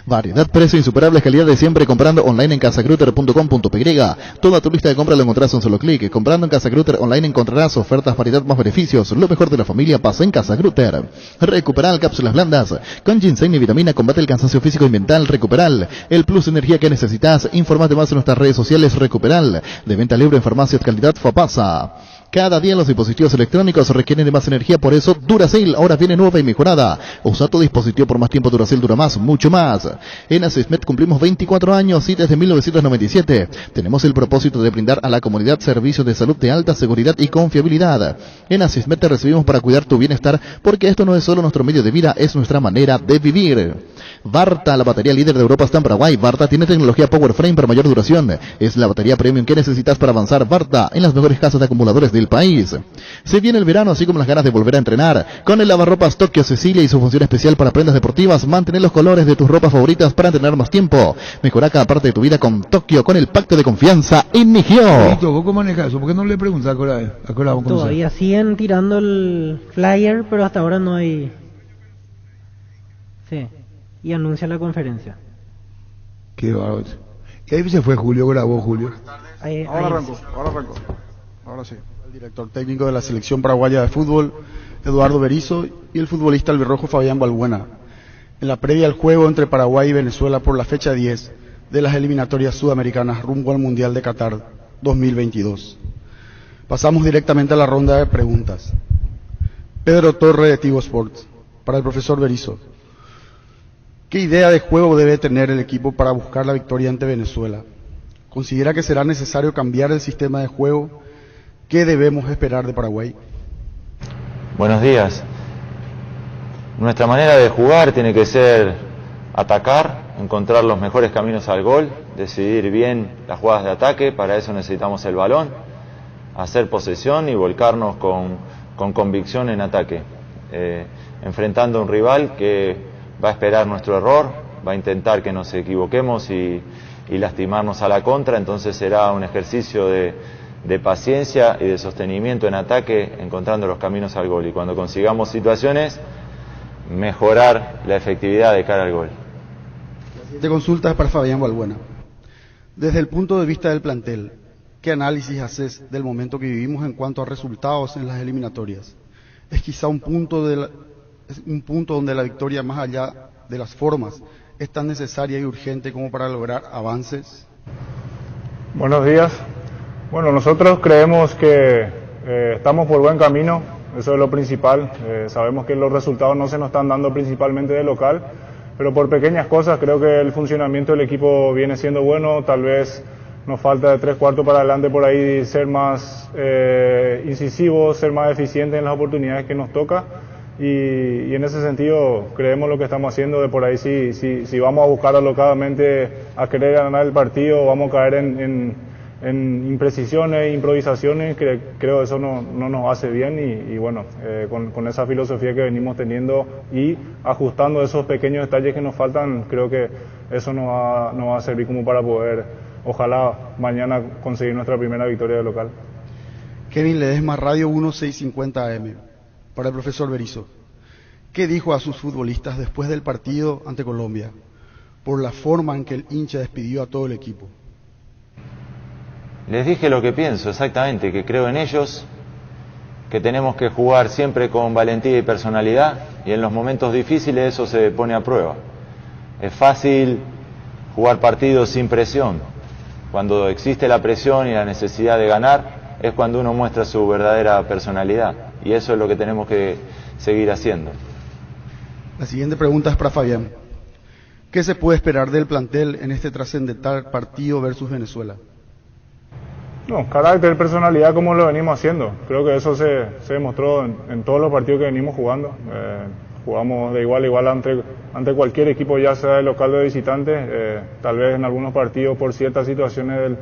Variedad, precio, insuperables, calidad de siempre, comprando online en casagruter.com.py. Toda tu lista de compra lo encontrarás en un solo clic. Comprando en Casa Gruter online encontrarás ofertas, variedad más beneficios. Lo mejor de la familia pasa en Casa Gruter. Recuperal, cápsulas blandas con ginseng y vitamina, combate el cansancio físico y mental. Recuperal, el plus de energía que necesitas. Infórmate más en nuestras redes sociales. Recuperal, de venta libre en farmacias calidad Fapasa. Cada día los dispositivos electrónicos requieren de más energía, por eso Duracell ahora viene nueva y mejorada. Usa tu dispositivo por más tiempo, Duracell dura más, mucho más. En Asismet cumplimos 24 años y desde 1997 tenemos el propósito de brindar a la comunidad servicios de salud de alta seguridad y confiabilidad. En Asismet te recibimos para cuidar tu bienestar, porque esto no es solo nuestro medio de vida, es nuestra manera de vivir. Varta, la batería líder de Europa, está en Paraguay. Varta tiene tecnología Power Frame para mayor duración. Es la batería premium que necesitas para avanzar. Varta, en las mejores casas de acumuladores del país. Se viene el verano, así como las ganas de volver a entrenar. Con el lavarropas Tokio Cecilia y su función especial para prendas deportivas, mantén los colores de tus ropas favoritas para entrenar más tiempo. Mejora cada parte de tu vida con Tokio, con el pacto de confianza Inigio. ¿Vos cómo manejas eso? ¿Por qué no le preguntas a Cora? Todavía siguen tirando el flyer, pero hasta ahora no hay... Sí. Y anuncia la conferencia. Qué bárbaro. Y ahí se fue Julio, grabó Julio. Ahora arrancó. Ahora sí. El director técnico de la selección paraguaya de fútbol, Eduardo Berizzo, y el futbolista albirrojo Fabián Balbuena, en la previa al juego entre Paraguay y Venezuela por la fecha 10 de las eliminatorias sudamericanas rumbo al Mundial de Qatar 2022. Pasamos directamente a la ronda de preguntas. Pedro Torre de Tigo Sports, para el profesor Berizzo. ¿Qué idea de juego debe tener el equipo para buscar la victoria ante Venezuela? ¿Considera que será necesario cambiar el sistema de juego? ¿Qué debemos esperar de Paraguay? Buenos días. Nuestra manera de jugar tiene que ser atacar, encontrar los mejores caminos al gol, decidir bien las jugadas de ataque. Para eso necesitamos el balón, hacer posesión y volcarnos con convicción en ataque, enfrentando a un rival que va a esperar nuestro error, va a intentar que nos equivoquemos y lastimarnos a la contra, entonces será un ejercicio de paciencia y de sostenimiento en ataque, encontrando los caminos al gol, y cuando consigamos situaciones, mejorar la efectividad de cara al gol. La siguiente consulta es para Fabián Balbuena. Desde el punto de vista del plantel, ¿qué análisis haces del momento que vivimos en cuanto a resultados en las eliminatorias? ¿Es quizá un punto donde la victoria, más allá de las formas, es tan necesaria y urgente como para lograr avances? Buenos días. Bueno, nosotros creemos que estamos por buen camino, eso es lo principal. Sabemos que los resultados no se nos están dando principalmente de local, pero por pequeñas cosas creo que el funcionamiento del equipo viene siendo bueno. Tal vez nos falta de 3/4 para adelante por ahí ser más incisivos, ser más eficientes en las oportunidades que nos toca. Y en ese sentido creemos lo que estamos haciendo. De por ahí si vamos a buscar alocadamente a querer ganar el partido, vamos a caer en imprecisiones, improvisaciones, que creo que eso no nos hace bien y bueno, con esa filosofía que venimos teniendo y ajustando esos pequeños detalles que nos faltan, creo que eso nos va a servir como para poder, ojalá mañana, conseguir nuestra primera victoria de local. Kevin Ledesma, Radio 1650 AM. Para el profesor Berizzo, ¿qué dijo a sus futbolistas después del partido ante Colombia por la forma en que el hincha despidió a todo el equipo? Les dije lo que pienso exactamente, que creo en ellos, que tenemos que jugar siempre con valentía y personalidad, y en los momentos difíciles eso se pone a prueba. Es fácil jugar partidos sin presión. Cuando existe la presión y la necesidad de ganar, es cuando uno muestra su verdadera personalidad, y eso es lo que tenemos que seguir haciendo. La siguiente pregunta es para Fabián. ¿Qué se puede esperar del plantel en este trascendental partido versus Venezuela? No, carácter, personalidad, como lo venimos haciendo. Creo que eso se demostró en todos los partidos que venimos jugando. Jugamos de igual a igual ante cualquier equipo, ya sea de local o de visitante. Tal vez en algunos partidos por ciertas situaciones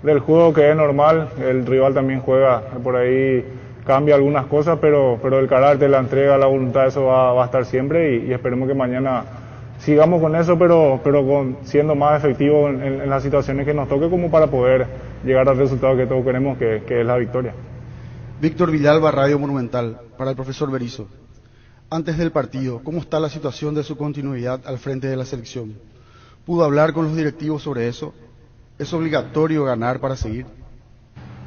del juego, que es normal, el rival también juega por ahí, cambia algunas cosas, pero el carácter, la entrega, la voluntad, eso va a estar siempre y esperemos que mañana sigamos con eso, pero siendo más efectivos en las situaciones que nos toque, como para poder llegar al resultado que todos queremos, que es la victoria. Víctor Villalba, Radio Monumental, para el profesor Berizzo. Antes del partido, ¿cómo está la situación de su continuidad al frente de la selección? ¿Pudo hablar con los directivos sobre eso? ¿Es obligatorio ganar para seguir?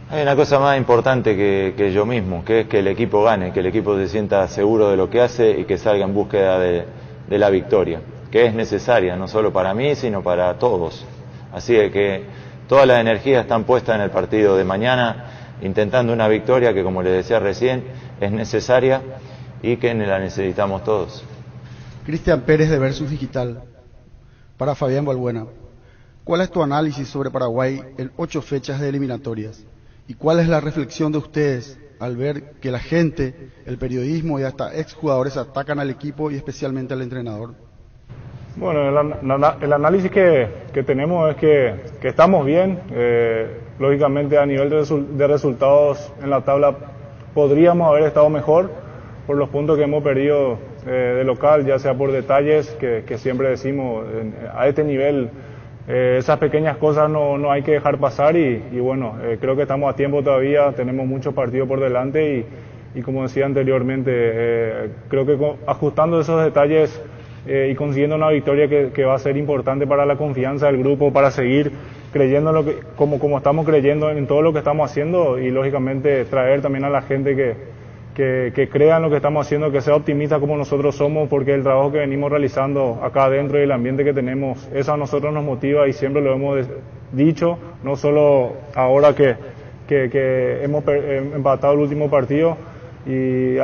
Hay una cosa más importante que yo mismo, que es que el equipo gane, que el equipo se sienta seguro de lo que hace y que salga en búsqueda de la victoria, que es necesaria no solo para mí, sino para todos. Así que todas las energías están puestas en el partido de mañana, intentando una victoria que, como les decía recién, es necesaria y que la necesitamos todos. Cristian Pérez, de Versus Digital, para Fabián Balbuena. ¿Cuál es tu análisis sobre Paraguay en 8 fechas de eliminatorias? ¿Y cuál es la reflexión de ustedes al ver que la gente, el periodismo y hasta exjugadores atacan al equipo y especialmente al entrenador? Bueno, el análisis que tenemos es que estamos bien. Lógicamente, a nivel de resultados en la tabla podríamos haber estado mejor por los puntos que hemos perdido de local, ya sea por detalles que siempre decimos a este nivel. Esas pequeñas cosas no hay que dejar pasar y bueno, creo que estamos a tiempo todavía, tenemos muchos partidos por delante y como decía anteriormente, creo que ajustando esos detalles y consiguiendo una victoria que va a ser importante para la confianza del grupo, para seguir creyendo en como estamos creyendo en todo lo que estamos haciendo y lógicamente traer también a la gente que crea en lo que estamos haciendo, que sea optimista como nosotros somos, porque el trabajo que venimos realizando acá adentro y el ambiente que tenemos, eso a nosotros nos motiva y siempre lo hemos dicho, no solo ahora que hemos empatado el último partido. Y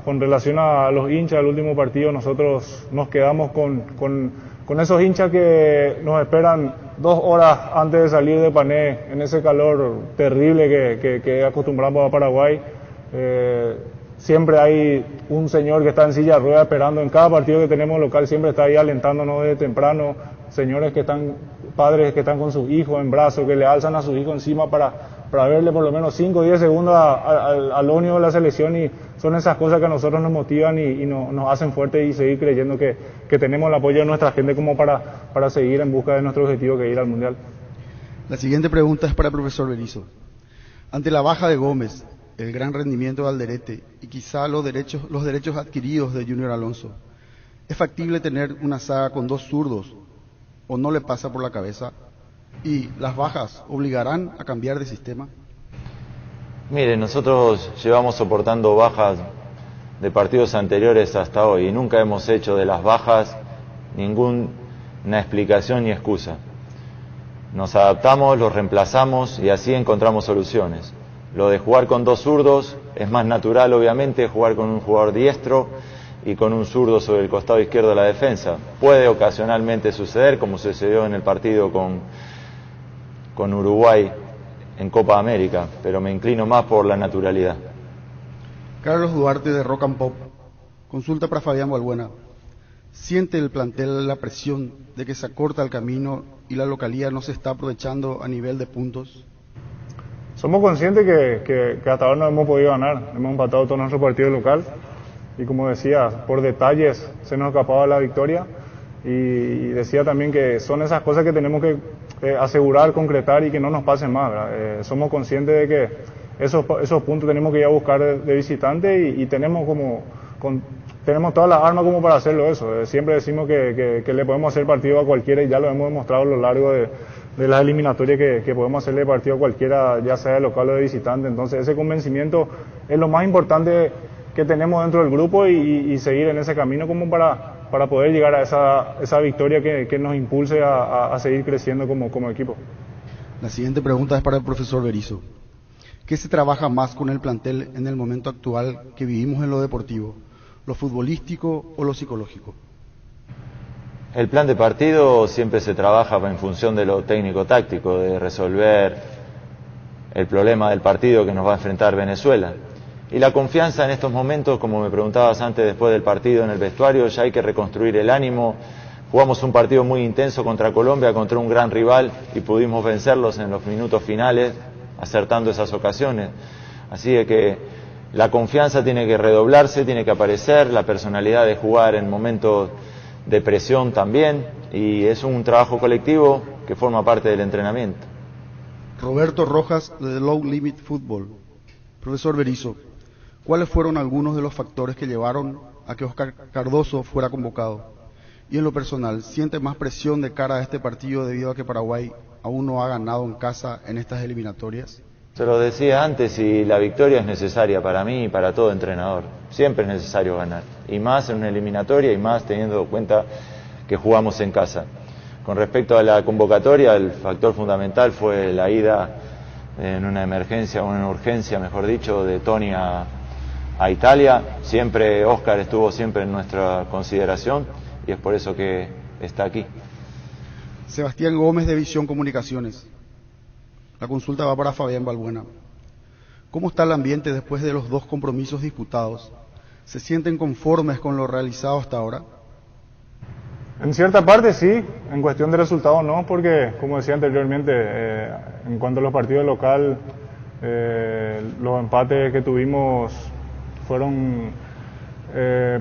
con relación a los hinchas del último partido, nosotros nos quedamos con esos hinchas que nos esperan 2 horas antes de salir de Pané, en ese calor terrible que acostumbramos a Paraguay. Siempre hay un señor que está en silla de ruedas esperando en cada partido que tenemos local, siempre está ahí alentándonos desde temprano, señores padres que están con sus hijos en brazos, que le alzan a sus hijos encima para verle por lo menos 5 o 10 segundos al ónimo de la selección, y son esas cosas que a nosotros nos motivan y nos hacen fuertes y seguir creyendo que tenemos el apoyo de nuestra gente como para seguir en busca de nuestro objetivo, que es ir al Mundial. La siguiente pregunta es para el profesor Berizzo. Ante la baja de Gómez, el gran rendimiento de Alderete y quizá los derechos adquiridos de Junior Alonso, ¿es factible tener una saga con 2 zurdos o no le pasa por la cabeza? ¿Y las bajas obligarán a cambiar de sistema? Mire, nosotros llevamos soportando bajas de partidos anteriores hasta hoy y nunca hemos hecho de las bajas ninguna explicación ni excusa. Nos adaptamos, los reemplazamos y así encontramos soluciones. Lo de jugar con 2 zurdos es más natural, obviamente, jugar con un jugador diestro y con un zurdo sobre el costado izquierdo de la defensa. Puede ocasionalmente suceder, como sucedió en el partido con Uruguay en Copa América, pero me inclino más por la naturalidad. Carlos Duarte de Rock and Pop, consulta para Fabián Balbuena. ¿Siente el plantel la presión de que se acorta el camino y la localía no se está aprovechando a nivel de puntos? Somos conscientes que hasta ahora no hemos podido ganar, hemos empatado todo nuestro partido local y, como decía, por detalles se nos escapaba la victoria, y decía también que son esas cosas que tenemos que asegurar, concretar y que no nos pasen más, ¿verdad? Somos conscientes de que esos puntos tenemos que ir a buscar de visitante y tenemos tenemos todas las armas como para hacerlo eso. Siempre decimos que le podemos hacer partido a cualquiera y ya lo hemos demostrado a lo largo de las eliminatorias que podemos hacerle partido a cualquiera, ya sea de local o de visitante. Entonces ese convencimiento es lo más importante que tenemos dentro del grupo y seguir en ese camino como para poder llegar a esa victoria que nos impulse a seguir creciendo como equipo. La siguiente pregunta es para el profesor Berizzo. ¿Qué se trabaja más con el plantel en el momento actual que vivimos en lo deportivo? ¿Lo futbolístico o lo psicológico? El plan de partido siempre se trabaja en función de lo técnico-táctico, de resolver el problema del partido que nos va a enfrentar Venezuela. Y la confianza en estos momentos, como me preguntabas antes, después del partido en el vestuario, ya hay que reconstruir el ánimo. Jugamos un partido muy intenso contra Colombia, contra un gran rival, y pudimos vencerlos en los minutos finales, acertando esas ocasiones. Así que la confianza tiene que redoblarse, tiene que aparecer, la personalidad de jugar en momentos de presión también, y es un trabajo colectivo que forma parte del entrenamiento. Roberto Rojas, de Low Limit Football. Profesor Berizzo, ¿cuáles fueron algunos de los factores que llevaron a que Oscar Cardoso fuera convocado? Y en lo personal, ¿siente más presión de cara a este partido debido a que Paraguay aún no ha ganado en casa en estas eliminatorias? Se lo decía antes, y la victoria es necesaria para mí y para todo entrenador. Siempre es necesario ganar, y más en una eliminatoria, y más teniendo en cuenta que jugamos en casa. Con respecto a la convocatoria, el factor fundamental fue la ida en una emergencia, o en una urgencia, mejor dicho, de Tony a Italia. Siempre Oscar estuvo siempre en nuestra consideración, y es por eso que está aquí. Sebastián Gómez, de Visión Comunicaciones. La consulta va para Fabián Balbuena. ¿Cómo está el ambiente después de los 2 compromisos disputados? ¿Se sienten conformes con lo realizado hasta ahora? En cierta parte sí, en cuestión de resultados no, porque como decía anteriormente, en cuanto a los partidos local, los empates que tuvimos fueron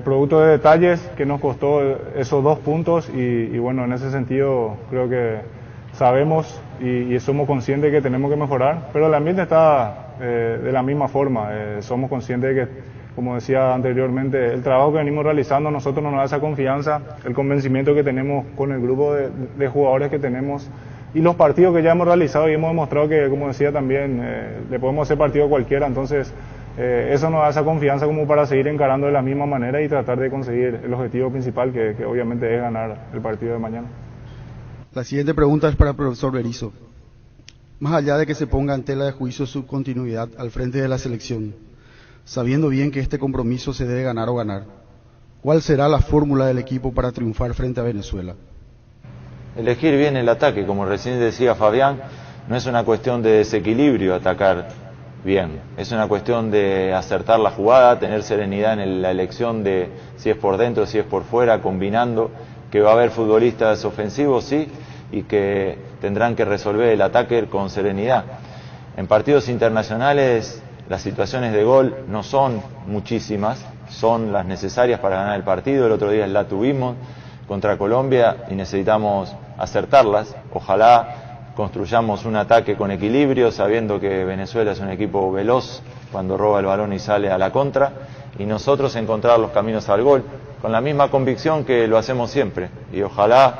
producto de detalles que nos costó esos 2 puntos y bueno, en ese sentido creo que sabemos y somos conscientes de que tenemos que mejorar, pero el ambiente está de la misma forma. Somos conscientes de que, como decía anteriormente, el trabajo que venimos realizando a nosotros nos da esa confianza, el convencimiento que tenemos con el grupo de jugadores que tenemos y los partidos que ya hemos realizado y hemos demostrado que, como decía también, le podemos hacer partido a cualquiera. Entonces eso nos da esa confianza como para seguir encarando de la misma manera y tratar de conseguir el objetivo principal que obviamente es ganar el partido de mañana. La siguiente pregunta es para el profesor Berizzo. Más allá de que se ponga en tela de juicio su continuidad al frente de la selección, sabiendo bien que este compromiso se debe ganar o ganar, ¿cuál será la fórmula del equipo para triunfar frente a Venezuela? Elegir bien el ataque, como recién decía Fabián, no es una cuestión de desequilibrio atacar bien, es una cuestión de acertar la jugada, tener serenidad en la elección de si es por dentro, si es por fuera, combinando, que va a haber futbolistas ofensivos, sí, y que tendrán que resolver el ataque con serenidad. En partidos internacionales las situaciones de gol no son muchísimas, son las necesarias para ganar el partido. El otro día la tuvimos contra Colombia y necesitamos acertarlas. Ojalá construyamos un ataque con equilibrio, sabiendo que Venezuela es un equipo veloz cuando roba el balón y sale a la contra, y nosotros encontrar los caminos al gol con la misma convicción que lo hacemos siempre. Y ojalá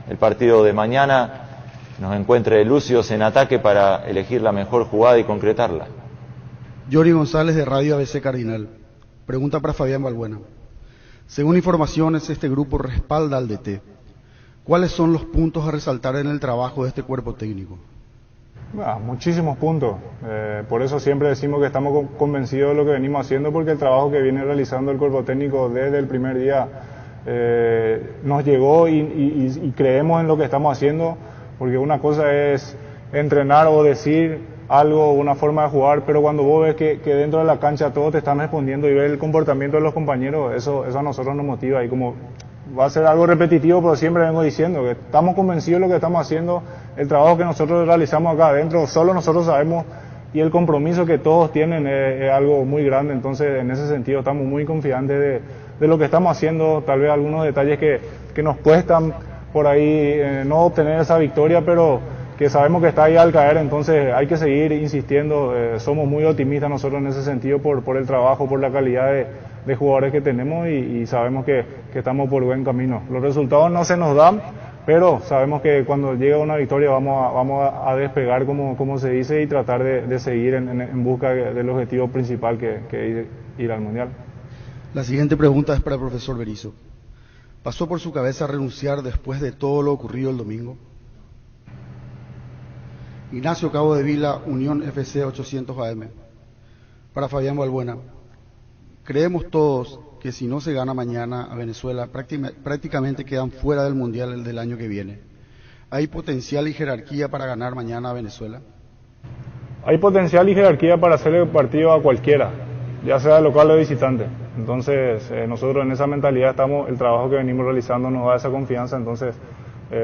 el partido de mañana nos encuentre lucios en ataque para elegir la mejor jugada y concretarla. Yori González de Radio ABC Cardinal. Pregunta para Fabián Balbuena. Según informaciones, este grupo respalda al DT. ¿Cuáles son los puntos a resaltar en el trabajo de este cuerpo técnico? Muchísimos puntos. Por eso siempre decimos que estamos convencidos de lo que venimos haciendo, porque el trabajo que viene realizando el cuerpo técnico desde el primer día nos llegó y creemos en lo que estamos haciendo, porque una cosa es entrenar o decir algo, una forma de jugar, pero cuando vos ves que dentro de la cancha todos te están respondiendo y ves el comportamiento de los compañeros, eso a nosotros nos motiva. Y como va a ser algo repetitivo, pero siempre vengo diciendo que estamos convencidos de lo que estamos haciendo, el trabajo que nosotros realizamos acá adentro, solo nosotros sabemos, y el compromiso que todos tienen es algo muy grande. Entonces, en ese sentido, estamos muy confiantes de lo que estamos haciendo. Tal vez algunos detalles que nos cuestan por ahí no obtener esa victoria, pero que sabemos que está ahí al caer, entonces hay que seguir insistiendo. Somos muy optimistas nosotros en ese sentido por el trabajo, por la calidad de jugadores que tenemos, y sabemos que estamos por buen camino. Los resultados no se nos dan, pero sabemos que cuando llega una victoria vamos a despegar, como se dice, y tratar de seguir en busca del objetivo principal, que es ir al Mundial. La siguiente pregunta es para el profesor Berizzo. ¿Pasó por su cabeza renunciar después de todo lo ocurrido el domingo? Ignacio Cabo de Vila, Unión FC 800 AM. Para Fabián Balbuena. Creemos todos que si no se gana mañana a Venezuela, prácticamente quedan fuera del Mundial del año que viene. ¿Hay potencial y jerarquía para ganar mañana a Venezuela? Hay potencial y jerarquía para hacerle el partido a cualquiera, ya sea local o visitante. Entonces, nosotros en esa mentalidad estamos, el trabajo que venimos realizando nos da esa confianza, entonces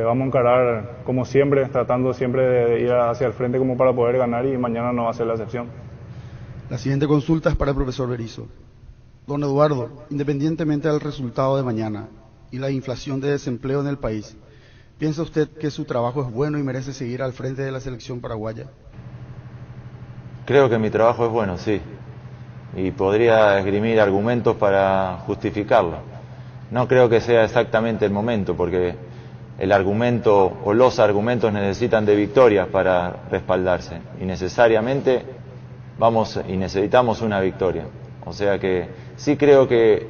vamos a encarar como siempre, tratando siempre de ir hacia el frente como para poder ganar, y mañana no va a ser la excepción. La siguiente consulta es para el profesor Berizzo. Don Eduardo, independientemente del resultado de mañana y la inflación de desempleo en el país, ¿piensa usted que su trabajo es bueno y merece seguir al frente de la selección paraguaya? Creo que mi trabajo es bueno, sí, y podría esgrimir argumentos para justificarlo. No creo que sea exactamente el momento, porque el argumento o los argumentos necesitan de victorias para respaldarse, y necesariamente necesitamos una victoria. O sea que sí creo que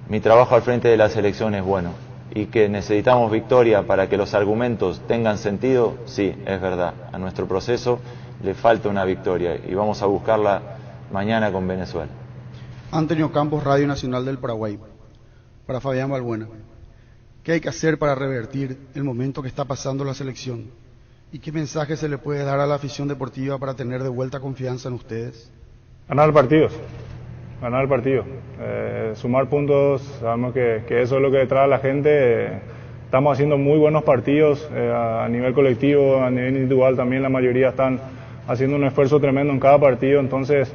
mi trabajo al frente de la selección es bueno, y que necesitamos victoria para que los argumentos tengan sentido. Sí, es verdad, a nuestro proceso le falta una victoria y vamos a buscarla mañana con Venezuela. Antonio Campos, Radio Nacional del Paraguay. Para Fabián Balbuena. ¿Qué hay que hacer para revertir el momento que está pasando la selección? ¿Y qué mensaje se le puede dar a la afición deportiva para tener de vuelta confianza en ustedes? Ganar el partido, sumar puntos. Sabemos que eso es lo que trae a la gente. Estamos haciendo muy buenos partidos a nivel colectivo, a nivel individual también. La mayoría están haciendo un esfuerzo tremendo en cada partido, entonces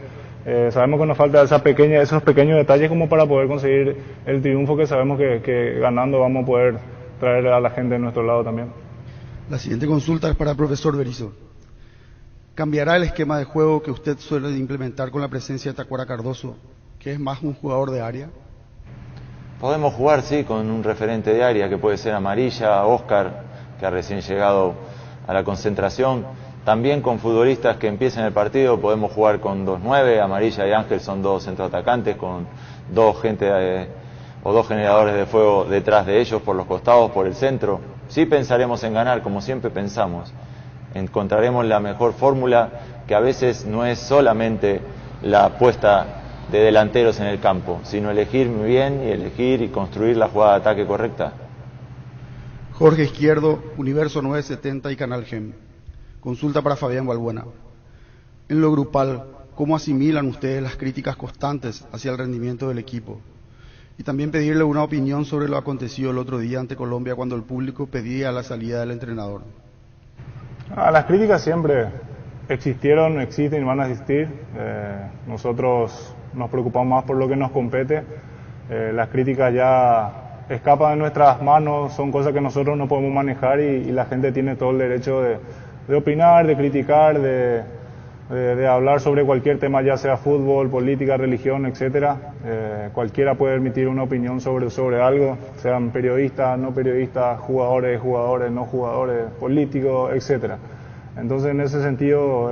sabemos que nos falta esos pequeños detalles como para poder conseguir el triunfo, que sabemos que ganando vamos a poder traer a la gente de nuestro lado también. La siguiente consulta es para el profesor Berizzo. ¿Cambiará el esquema de juego que usted suele implementar con la presencia de Tacuara Cardoso, que es más un jugador de área? Podemos jugar, sí, con un referente de área, que puede ser Amarilla, Oscar, que ha recién llegado a la concentración. También con futbolistas que empiecen el partido podemos jugar con 2-9, Amarilla y Ángel son dos centroatacantes, con dos generadores de fuego detrás de ellos, por los costados, por el centro. Sí pensaremos en ganar, como siempre pensamos. Encontraremos la mejor fórmula, que a veces no es solamente la puesta de delanteros en el campo, sino elegir bien y elegir y construir la jugada de ataque correcta. Jorge Izquierdo, Universo 970 y Canal GEM. Consulta para Fabián Balbuena. En lo grupal, ¿cómo asimilan ustedes las críticas constantes hacia el rendimiento del equipo? Y también pedirle una opinión sobre lo acontecido el otro día ante Colombia, cuando el público pedía la salida del entrenador. Las críticas siempre existieron, existen y van a existir. Nosotros nos preocupamos más por lo que nos compete. Las críticas ya escapan de nuestras manos, son cosas que nosotros no podemos manejar y la gente tiene todo el derecho de opinar, de criticar, de hablar sobre cualquier tema, ya sea fútbol, política, religión, etcétera. Cualquiera puede emitir una opinión sobre algo, sean periodistas, no periodistas, jugadores, no jugadores, políticos, etcétera. Entonces, en ese sentido,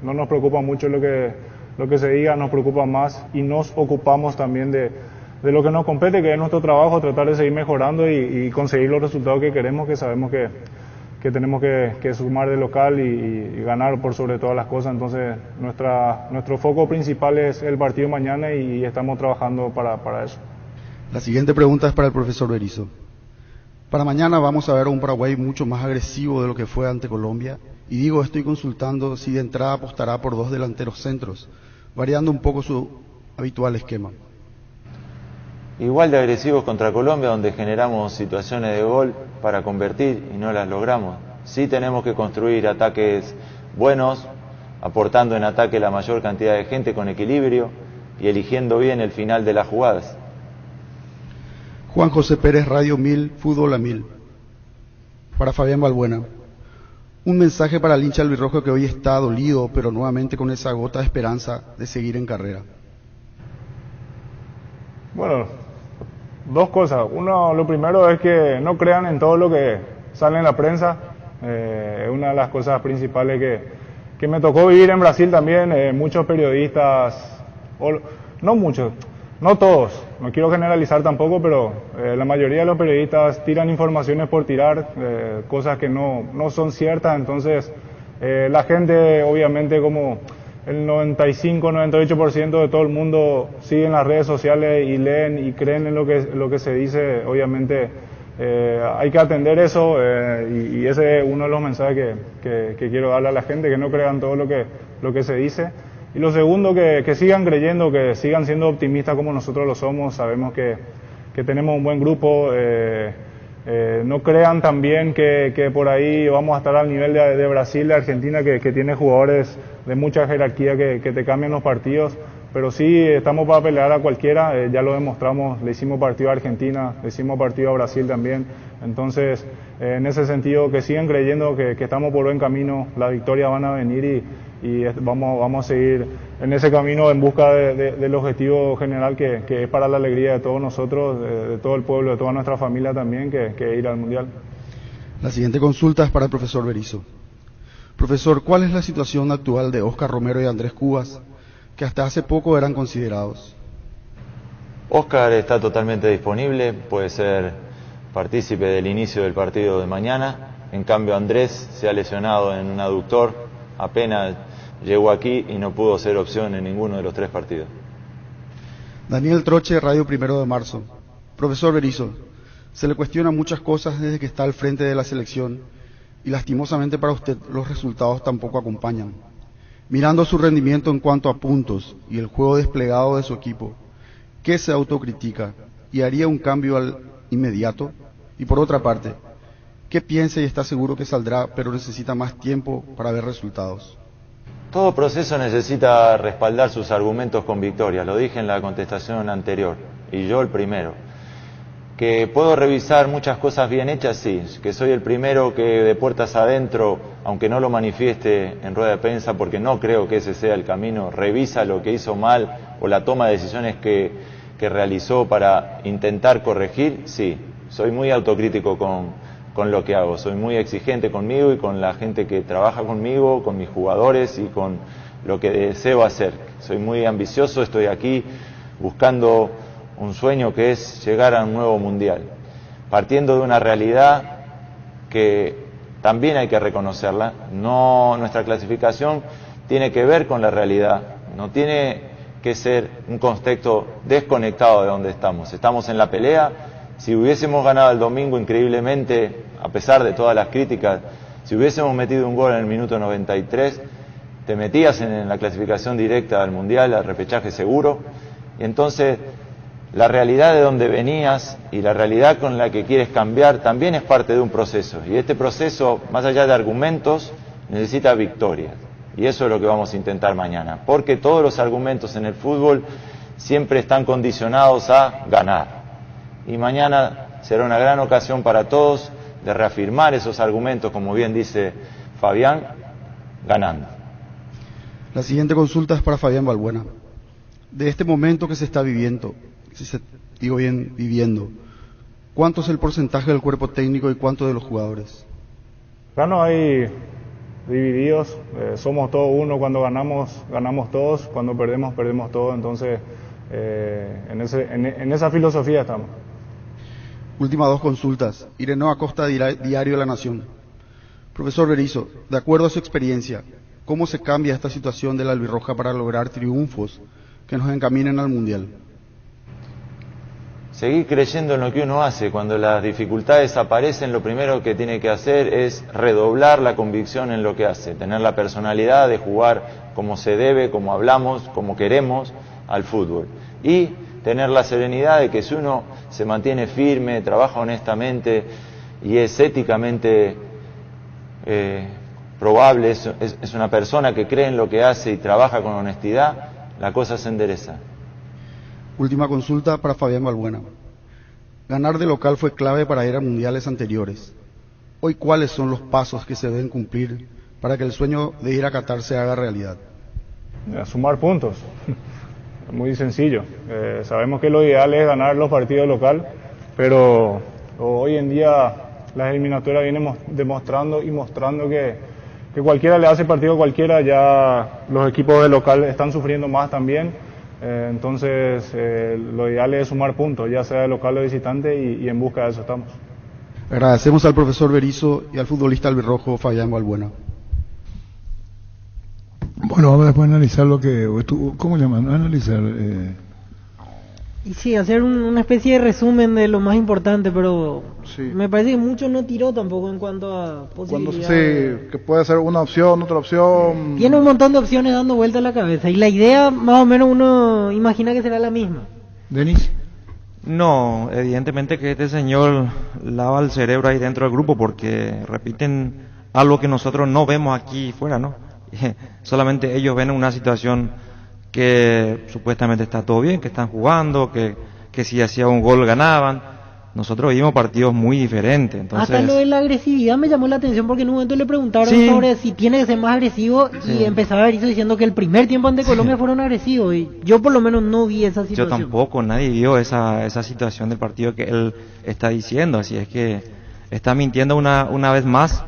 no nos preocupa mucho lo que se diga, nos preocupa más y nos ocupamos también de lo que nos compete, que es nuestro trabajo, tratar de seguir mejorando y conseguir los resultados que queremos, que sabemos que tenemos que sumar de local y ganar por sobre todas las cosas. Entonces, nuestro foco principal es el partido mañana y estamos trabajando para eso. La siguiente pregunta es para el profesor Berizzo. Para mañana vamos a ver a un Paraguay mucho más agresivo de lo que fue ante Colombia. Y digo, estoy consultando si de entrada apostará por 2 delanteros centros, variando un poco su habitual esquema. Igual de agresivos contra Colombia, donde generamos situaciones de gol para convertir y no las logramos. Sí tenemos que construir ataques buenos, aportando en ataque la mayor cantidad de gente con equilibrio y eligiendo bien el final de las jugadas. Juan José Pérez, Radio 1000, Fútbol a 1000. Para Fabián Balbuena. Un mensaje para el hincha albirrojo que hoy está dolido, pero nuevamente con esa gota de esperanza de seguir en carrera. Bueno, 2 cosas. Uno, lo primero es que no crean en todo lo que sale en la prensa. Es una de las cosas principales que me tocó vivir en Brasil también. Muchos periodistas, no muchos, no todos, no quiero generalizar tampoco, pero la mayoría de los periodistas tiran informaciones por tirar, cosas que no son ciertas. Entonces, la gente, obviamente, como el 95-98% de todo el mundo sigue en las redes sociales y leen y creen en lo que se dice, obviamente hay que atender eso, y ese es uno de los mensajes que quiero darle a la gente, que no crean todo lo que se dice. Y lo segundo, que sigan creyendo, que sigan siendo optimistas como nosotros lo somos. Sabemos que tenemos un buen grupo. No crean también que por ahí vamos a estar al nivel de Brasil, de Argentina, que tiene jugadores de mucha jerarquía que te cambian los partidos. Pero sí estamos para pelear a cualquiera, ya lo demostramos, le hicimos partido a Argentina, le hicimos partido a Brasil también. Entonces, en ese sentido, que sigan creyendo que estamos por buen camino, las victorias van a venir y vamos a seguir en ese camino en busca del objetivo general, que es para la alegría de todos nosotros, de todo el pueblo, de toda nuestra familia también, que es ir al Mundial. La siguiente consulta es para el profesor Berizzo. Profesor, ¿cuál es la situación actual de Oscar Romero y Andrés Cubas, que hasta hace poco eran considerados? Oscar está totalmente disponible, puede ser partícipe del inicio del partido de mañana. En cambio, Andrés se ha lesionado en un aductor, apenas llegó aquí y no pudo ser opción en ninguno de los 3 partidos. Daniel Troche, Radio 1 de Marzo. Profesor Berizzo, se le cuestiona muchas cosas desde que está al frente de la selección y lastimosamente para usted los resultados tampoco acompañan. Mirando su rendimiento en cuanto a puntos y el juego desplegado de su equipo, ¿qué se autocritica y haría un cambio al inmediato? Y por otra parte, ¿qué piensa y está seguro que saldrá, pero necesita más tiempo para ver resultados? Todo proceso necesita respaldar sus argumentos con victorias, lo dije en la contestación anterior, y yo el primero. Que puedo revisar muchas cosas bien hechas, sí. Que soy el primero que de puertas adentro, aunque no lo manifieste en rueda de prensa, porque no creo que ese sea el camino, revisa lo que hizo mal o la toma de decisiones que realizó para intentar corregir, sí. Soy muy autocrítico con lo que hago, soy muy exigente conmigo y con la gente que trabaja conmigo, con mis jugadores y con lo que deseo hacer. Soy muy ambicioso, estoy aquí buscando un sueño que es llegar a un nuevo mundial, partiendo de una realidad que también hay que reconocerla. Nuestra clasificación tiene que ver con la realidad, no tiene que ser un contexto desconectado de donde estamos. Estamos en la pelea. Si hubiésemos ganado el domingo increíblemente, a pesar de todas las críticas, si hubiésemos metido un gol en el minuto 93, te metías en la clasificación directa al mundial, al repechaje seguro. Y entonces la realidad de donde venías y la realidad con la que quieres cambiar también es parte de un proceso. Y este proceso, más allá de argumentos, necesita victorias. Y eso es lo que vamos a intentar mañana, porque todos los argumentos en el fútbol siempre están condicionados a ganar. Y mañana será una gran ocasión para todos de reafirmar esos argumentos, como bien dice Fabián, ganando. La siguiente consulta es para Fabián Balbuena. De este momento que se está viviendo, viviendo, ¿cuánto es el porcentaje del cuerpo técnico y cuánto de los jugadores? Claro, hay divididos, somos todos uno, cuando ganamos todos, cuando perdemos todos, entonces en esa filosofía estamos. Últimas dos consultas. Ireneo Acosta, Diario La Nación. Profesor Berizzo, de acuerdo a su experiencia, ¿cómo se cambia esta situación de la albirroja para lograr triunfos que nos encaminen al Mundial? Seguir creyendo en lo que uno hace. Cuando las dificultades aparecen, lo primero que tiene que hacer es redoblar la convicción en lo que hace, tener la personalidad de jugar como se debe, como hablamos, como queremos al fútbol. Y tener la serenidad de que si uno se mantiene firme, trabaja honestamente y es éticamente probable, es una persona que cree en lo que hace y trabaja con honestidad, la cosa se endereza. Última consulta para Fabián Balbuena. Ganar de local fue clave para ir a mundiales anteriores. Hoy, ¿cuáles son los pasos que se deben cumplir para que el sueño de ir a Qatar se haga realidad? Sumar puntos. Muy sencillo. Sabemos que lo ideal es ganar los partidos local, pero hoy en día las eliminatorias vienen demostrando y mostrando que cualquiera le hace partido a cualquiera. Ya los equipos de local están sufriendo más también. Entonces lo ideal es sumar puntos, ya sea de local o visitante, y en busca de eso estamos. Agradecemos al profesor Berizzo y al futbolista albirrojo Fabián Balbuena. Bueno, vamos después a analizar lo que... ¿Cómo llaman? Analizar... Y sí, hacer una especie de resumen de lo más importante, pero sí, me parece que mucho no tiró tampoco en cuanto a posibilidades. Sí, que puede ser una opción, otra opción. Tiene un montón de opciones dando vuelta a la cabeza, y la idea más o menos uno imagina que será la misma. ¿Denis? No, evidentemente que este señor lava el cerebro ahí dentro del grupo, porque repiten algo que nosotros no vemos aquí fuera, ¿no? Solamente ellos ven una situación que supuestamente está todo bien, que están jugando, que si hacía un gol ganaban. Nosotros vimos partidos muy diferentes. Entonces... Hasta lo de la agresividad me llamó la atención, porque en un momento le preguntaron sobre si tiene que ser más agresivo, y empezaba Berizzo diciendo que el primer tiempo ante Colombia fueron agresivos, y yo por lo menos no vi esa situación. Yo tampoco, nadie vio esa situación del partido que él está diciendo, así es que está mintiendo una vez más,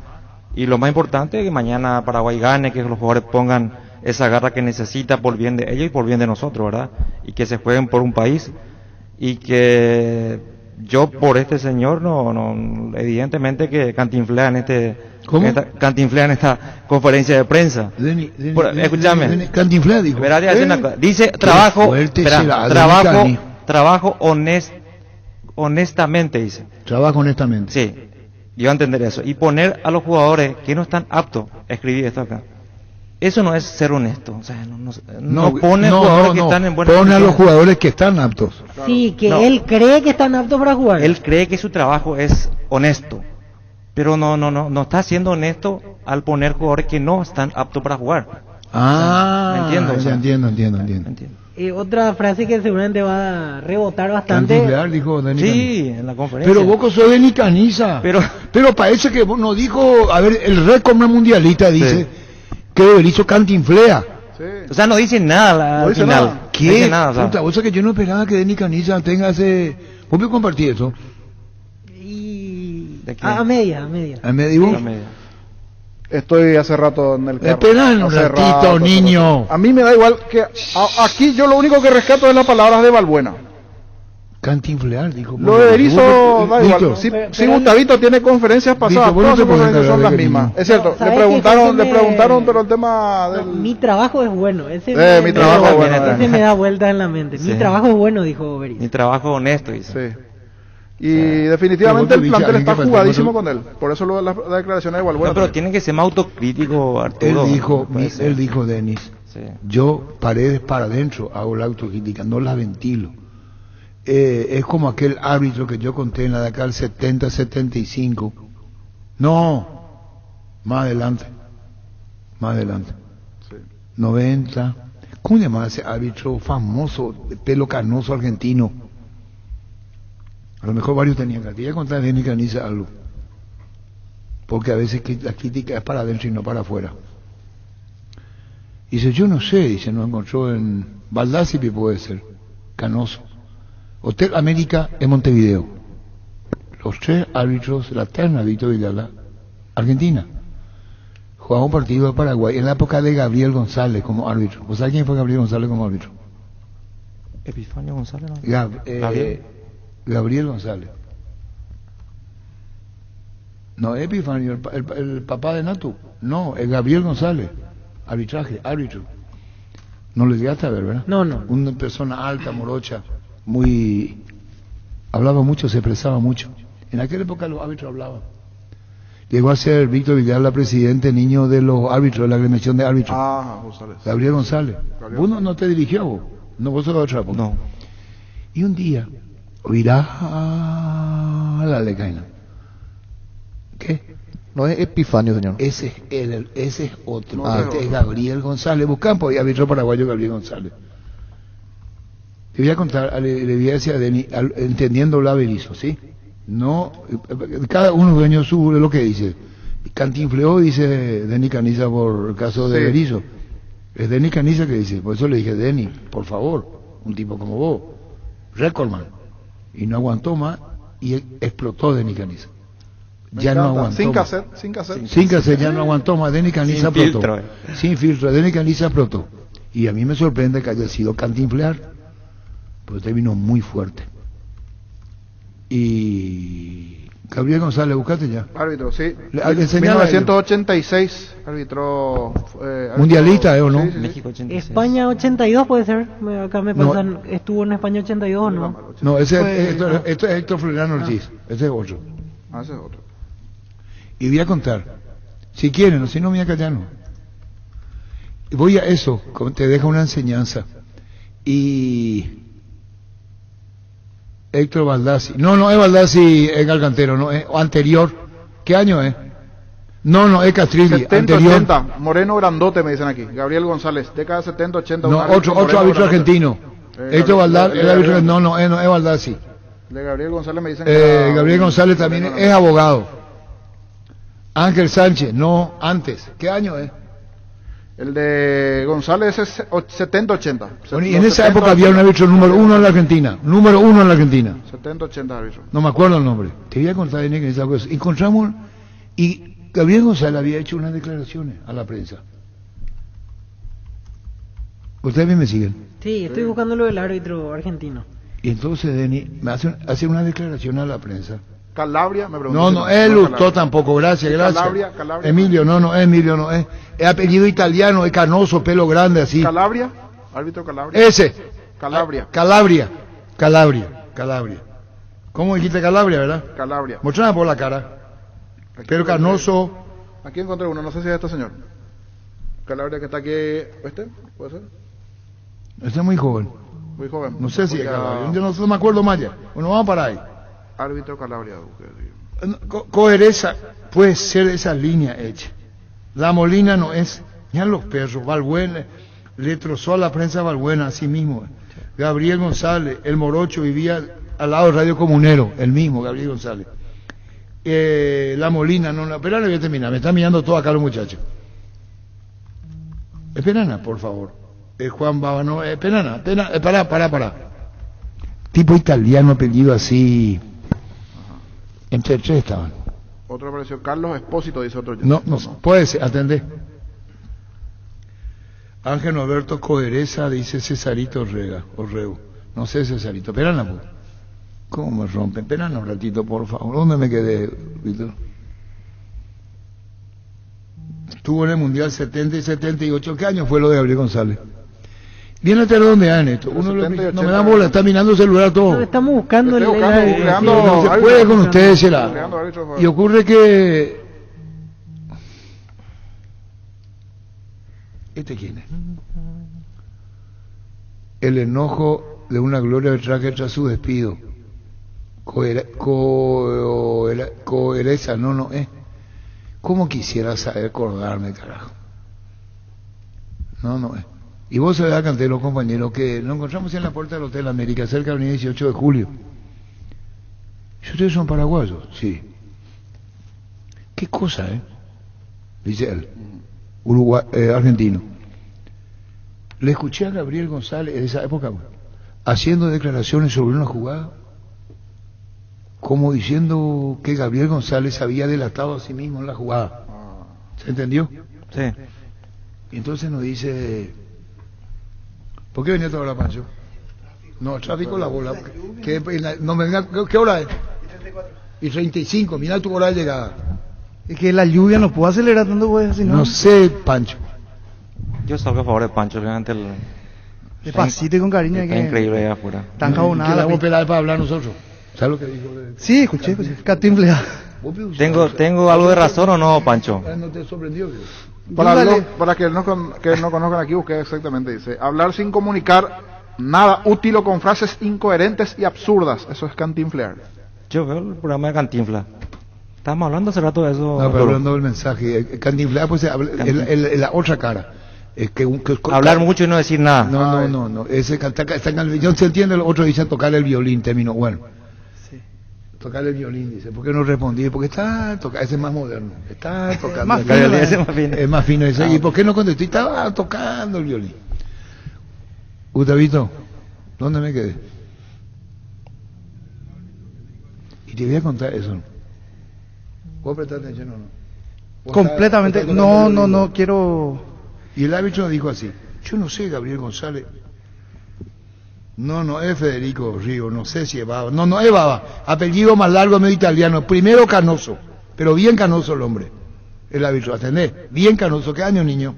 y lo más importante es que mañana Paraguay gane, que los jugadores pongan esa garra que necesita por bien de ellos y por bien de nosotros, ¿verdad? Y que se jueguen por un país, y que yo por este señor no evidentemente que cantinflea en esta conferencia de prensa. Escúchame. Cantinflea dijo. Dice trabajo honestamente, dice. Trabajo honestamente. Sí, yo a entender eso. Y poner a los jugadores que no están aptos a escribir esto acá. Eso no es ser honesto, o sea, no pone jugadores que están en buena pone condición. a los jugadores que están aptos. Sí, que él cree que están aptos para jugar. Él cree que su trabajo es honesto, pero no está siendo honesto al poner jugadores que no están aptos para jugar. ¿Me entiendo? O sea, entiendo. Otra frase que seguramente va a rebotar bastante. Dijo Denis sí, en la conferencia. Pero vos sos Denis Caniza. Pero parece que no dijo, a ver, el récord mundialista dice que Berizzo cantinflea. Sí. O sea, no dice nada al final. Nada. ¿Qué? No dice nada, puta, vos sabés que yo no esperaba que Denis Caniza tenga ese... ¿Vos me compartís eso? Y... A media. ¿A media? Estoy hace rato en el carro. Espera un ratito, niño. A mí me da igual que... Aquí yo lo único que rescato es las palabras de Balbuena. Cantinflear, dijo. Lo de Berizzo da igual. Si Gustavito tiene conferencias pasadas, todas sus conferencias son las mismas. Es cierto, le preguntaron, pero el tema del... mi trabajo es bueno. Mi trabajo es bueno. Ese me da vueltas en la mente. Mi trabajo es bueno, dijo Berizzo. Mi trabajo honesto, dice. Sí. Y definitivamente el plantel está jugadísimo con él. Por eso lo de las declaraciones de Balbuena. No, pero tiene que ser más autocrítico, Arturo. Él dijo, Denis, yo paredes para adentro hago la autocrítica, no la ventilo. Es como aquel árbitro que yo conté en la de acá, el 70-75. No, más adelante. 90. ¿Cómo se llamaba ese árbitro famoso, de pelo canoso argentino? A lo mejor varios tenían que. Te voy a contar de Nicaniza algo. Porque a veces la crítica es para adentro y no para afuera. Dice, yo no sé, dice, nos encontró en Baldassi, puede ser, canoso. Hotel América en Montevideo. Los 3 árbitros de la terna Víctor Vidal, Argentina. Jugaba un partido de Paraguay en la época de Gabriel González como árbitro. ¿Vos sabés quién fue Gabriel González como árbitro? Epifanio González, ¿no? Gabriel González. No, Epifanio, el papá de Natu. No, es Gabriel González. Arbitraje, árbitro. No lo llegaste a ver, ¿verdad? No. Una persona alta, morocha, muy... Hablaba mucho, se expresaba mucho. En aquella época los árbitros hablaban. Llegó a ser Víctor Villalba presidente, niño de los árbitros, de la agremiación de árbitros. González. Gabriel González. ¿Vos no te dirigió vos? No, vos sos de otra época. No. Y un día, oirá la lecaina. ¿Qué? No es Epifanio, señor. Ese es otro. Este es Gabriel González. Buscampo y árbitro paraguayo Gabriel González. Te voy a contar, le voy a decir a Deni, entendiendo la Berizzo, ¿sí? No, cada uno dueño de lo que dice. Cantinfleó, dice Deni Caniza por el caso de Berizzo. Es Deni Caniza que dice, por eso le dije, Deni, por favor, un tipo como vos, recordman. Y no aguantó más y explotó Deni Caniza. Ya no aguantó. Sin cassette. Sin cassette, ya no aguantó más. Deni Caniza explotó. Sin filtro, Deni Caniza explotó. Y a mí me sorprende que haya sido Cantinflear, porque usted vino muy fuerte. Y Gabriel González, buscate ya. Árbitro, sí. 1986, árbitro. Mundialista, ¿o no? Sí. México 86. España 82 puede ser. Acá me pasan, ¿estuvo en España 82 o no? No, ese esto es Héctor Floriano Ortiz. Ese es otro. Ese es otro. Y voy a contar. Si quieren, si no, me voy a callar. Voy a eso, te deja una enseñanza. Y Héctor Baldassi. No es Baldassi en Alcantero, no, es anterior. ¿Qué año es? No, es Castrilli, 70, anterior. 80, Moreno Grandote me dicen aquí. Gabriel González, década 70, 80. No, otro árbitro argentino. Héctor Baldassi, el árbitro, no es Baldassi. De Gabriel González me dicen que Gabriel González también es abogado. Ángel Sánchez, no, antes. ¿Qué año es? El de González es 70-80. Bueno, y en esa época había un árbitro número 1 en la Argentina. 70-80 árbitro. No me acuerdo el nombre. Te voy a contar en esa cosa. Encontramos, y Gabriel González había hecho unas declaraciones a la prensa. ¿Ustedes bien me siguen? Sí, estoy buscando lo del árbitro argentino. Y entonces Deni me hace una declaración a la prensa. Calabria, me preguntó. No, él gustó tampoco, gracias. Calabria. Emilio, no es. Es apellido italiano, es canoso, pelo grande, así. Calabria, árbitro Calabria. Ese. Calabria. ¿Cómo dijiste Calabria, verdad? Calabria. Mostrame por la cara. Pero canoso. Aquí encontré uno, no sé si es este señor. Calabria que está aquí, ¿puede ser? Este es muy joven. Muy joven. No sé si es Calabria, yo no me acuerdo más ya. Bueno, vamos para ahí. Árbitro Calabria. Cohereza puede ser esa línea hecha. La Molina no es, ya los perros, Balbuena, le trozó a la prensa Balbuena, así mismo. Gabriel González, el morocho, vivía al lado del Radio Comunero, el mismo, Gabriel González. La Molina, pero le voy a terminar, me están mirando todos acá los muchachos. Esperana, por favor. Juan Bábano, Esperana, para. Tipo italiano, apellido así. Entre 3 estaban. Otro apareció, Carlos Espósito, dice otro. No, puede ser, atendé. Ángel Norberto Cohereza, dice Cesarito Orrego. No sé, Cesarito, espérala, pues. ¿Cómo me rompen? Espérala un ratito, por favor. ¿Dónde me quedé, Víctor? Estuvo en el Mundial 70 y 78. ¿Qué año fue lo de Gabriel González? Viene a tener dónde han esto. Uno no me da bola, está mirando el celular todo. No, estamos buscando no se puede con ustedes, será. Y ocurre que ¿quién es? El enojo de una Gloria Bertraque tras su despido. Cohereza, no es. ¿Cómo quisiera saber acordarme, carajo? No. Y vos sabés, Cantero, compañero, que nos encontramos en la puerta del Hotel América, cerca de la avenida 18 de julio. ¿Y ustedes son paraguayos? Sí. ¿Qué cosa, dice él, argentino. Le escuché a Gabriel González en esa época haciendo declaraciones sobre una jugada, como diciendo que Gabriel González había delatado a sí mismo en la jugada. ¿Se entendió? Sí. Y entonces nos dice, ¿por qué venía toda hora, Pancho? No, tráfico la bola. ¿Qué hora es? Y 35, mira tu hora de llegada. Es que la lluvia no puede acelerar tanto, güey, si no. No sé, Pancho. Yo salgo a favor de Pancho, realmente el... Despacito y con cariño. Está increíble allá afuera. Tan jabonada. Que le vamos a pelar para hablar nosotros. ¿Sabes lo que dijo? Sí, escuché. Cantinflas. ¿Tengo algo de razón o no, Pancho? ¿No te sorprendió? Para que no conozcan aquí, busqué exactamente, dice, hablar sin comunicar nada útil o con frases incoherentes y absurdas, eso es cantinflear. Yo veo el programa de Cantinflas. Estábamos hablando hace rato de eso. No, pero hablando del mensaje, cantinflear pues la otra cara. Hablar mucho y no decir nada. No. Ese yo se entiende, el otro dice tocar el violín, término bueno. Sí. Tocar el violín, dice, ¿por qué no respondí? Porque está tocando, ese es más moderno, está tocando. Más fino, es más fino ese. ¿Y por qué no contesté? Estaba tocando el violín. Gustavito, ¿dónde me quedé? Y te voy a contar eso. ¿Vos prestás atención o no? Completamente, no quiero... Y el árbitro dijo así, yo no sé, Gabriel González. No, es Federico Río, no sé si es Baba. No es Baba. Apellido más largo, medio italiano. Primero Canoso, pero bien canoso el hombre. El árbitro, ¿atendés? Bien canoso. ¿Qué año, niño?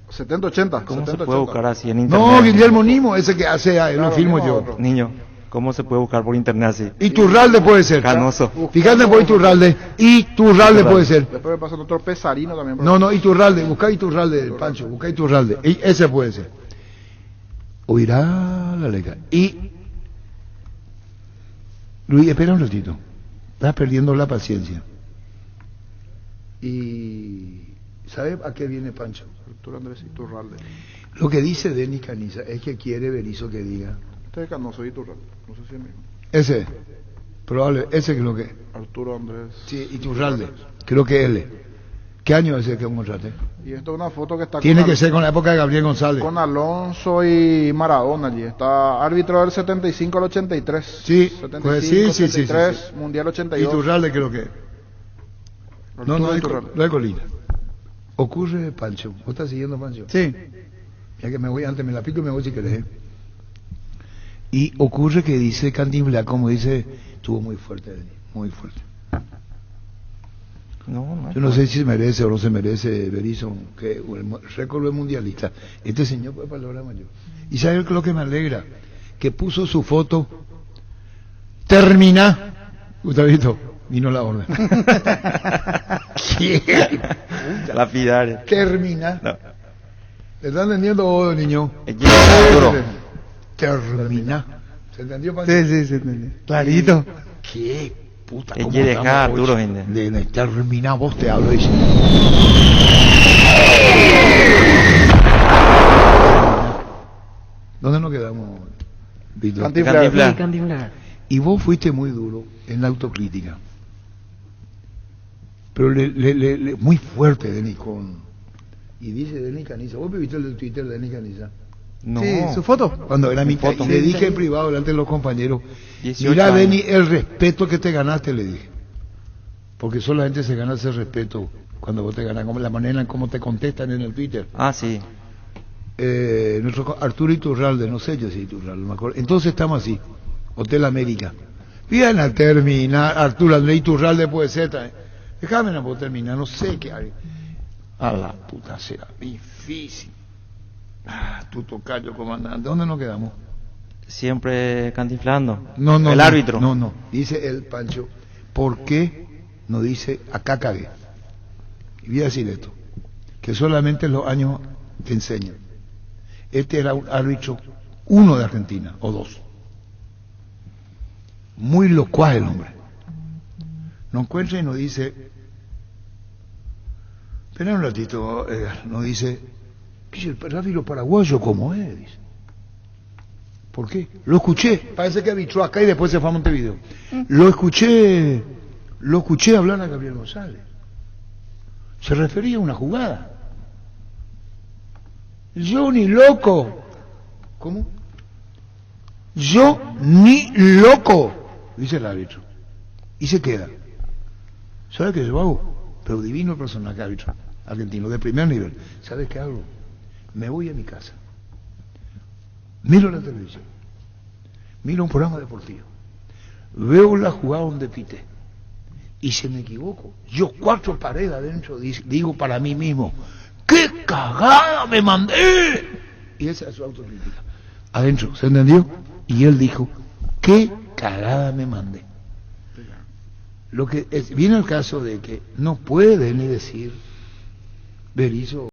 70, 80. ¿Cómo 70, se puede 80. buscar así en internet? No, Guillermo Nimo, ese que hace, lo filmo yo. Otro. Niño, ¿cómo se puede buscar por internet así? Iturralde puede ser. Canoso. Fíjate por Iturralde puede ser. Después me pasa otro Pesarino también. No, Iturralde, busca Iturralde, Pancho, busca Iturralde. Y ese puede ser. Oirá la leca. Y Luis, espera un ratito. Estás perdiendo la paciencia. Y ¿sabe a qué viene Pancho? Arturo Andrés Iturralde. Lo que dice Denis Caniza es que quiere Berizzo que diga. Este es Canoso Iturralde, no sé si es mismo. Ese, probable, ese creo que. Arturo Andrés. Sí, Iturralde, creo que él. ¿Qué año es ese que contraté? Y esto es una foto que está tiene que ser con la época de Gabriel González. Con Alonso y Maradona allí. Está árbitro del 75 al 83. Sí, 75, pues sí, 83, sí. Mundial 82. Iturralde creo que. No es Colina. Ocurre, Pancho. ¿Vos estás siguiendo, Pancho? Sí. Ya que me voy, antes me la pico y me voy si querés. Y ocurre que dice Cantinflas, como dice, estuvo muy fuerte, muy fuerte. Yo no sé si se merece o no se merece Berizzo, que el récord es mundialista. Este señor fue para el programa yo. ¿Y sabes lo que me alegra? Que puso su foto, termina, Gustavito, vino la orden. Lapidario. Termina. No. ¿Le están entendiendo vos, niño? Termina. ¿Se entendió, Pancho? Sí, se entendió. Clarito. ¿Qué? Puta, ¿cómo quiere dejar, Arturo, gente? De termina, vos te hablo, dice. ¿Dónde nos quedamos, Víctor? Cantinflas. Y vos fuiste muy duro en la autocrítica. Pero muy fuerte, Denis, y dice Denis Caniza. ¿Vos viste el Twitter de Denis Caniza? No. Sí, su foto. Cuando era mi foto. Y le dije en privado delante de los compañeros, 18 mira, años. Denis, el respeto que te ganaste, le dije. Porque solamente se gana ese respeto cuando vos te ganas, como la manera en cómo te contestan en el Twitter. Ah, sí. Nuestro Arturo Iturralde, no sé yo si Iturralde, me acuerdo. Entonces estamos así, Hotel América. Bien a terminar, Arturo Andrés Iturralde puede ser también. Déjame no puedo terminar, no sé qué hay. A la puta será difícil. Tu tocayo, comandante. ¿Dónde nos quedamos? Siempre cantinflando. No, el árbitro. No. Dice el Pancho, ¿por qué no dice acá cagué? Y voy a decir esto, que solamente los años te enseñan. Este era un árbitro, uno de Argentina, o dos. Muy locuaz el hombre. Nos encuentra y nos dice, espera un ratito, nos dice, Dice, el árbitro paraguayo, ¿cómo es? Dice. ¿Por qué? Lo escuché, parece que arbitró acá y después se fue a Montevideo. Lo escuché hablar a Gabriel González. Se refería a una jugada. Yo ni loco. ¿Cómo? Yo ni loco, dice el árbitro. Y se queda. ¿Sabe qué yo hago? Pero divino el personaje árbitro argentino, de primer nivel. ¿Sabes qué hago? Me voy a mi casa. Miro la televisión. Miro un programa deportivo. Veo la jugada donde pité. Y si me equivoco, yo 4 paredes adentro digo para mí mismo, ¡qué cagada me mandé! Y esa es su autocrítica. Adentro, ¿se entendió? Y él dijo, ¡qué cagada me mandé! Lo que viene el caso de que no puede ni decir Berizzo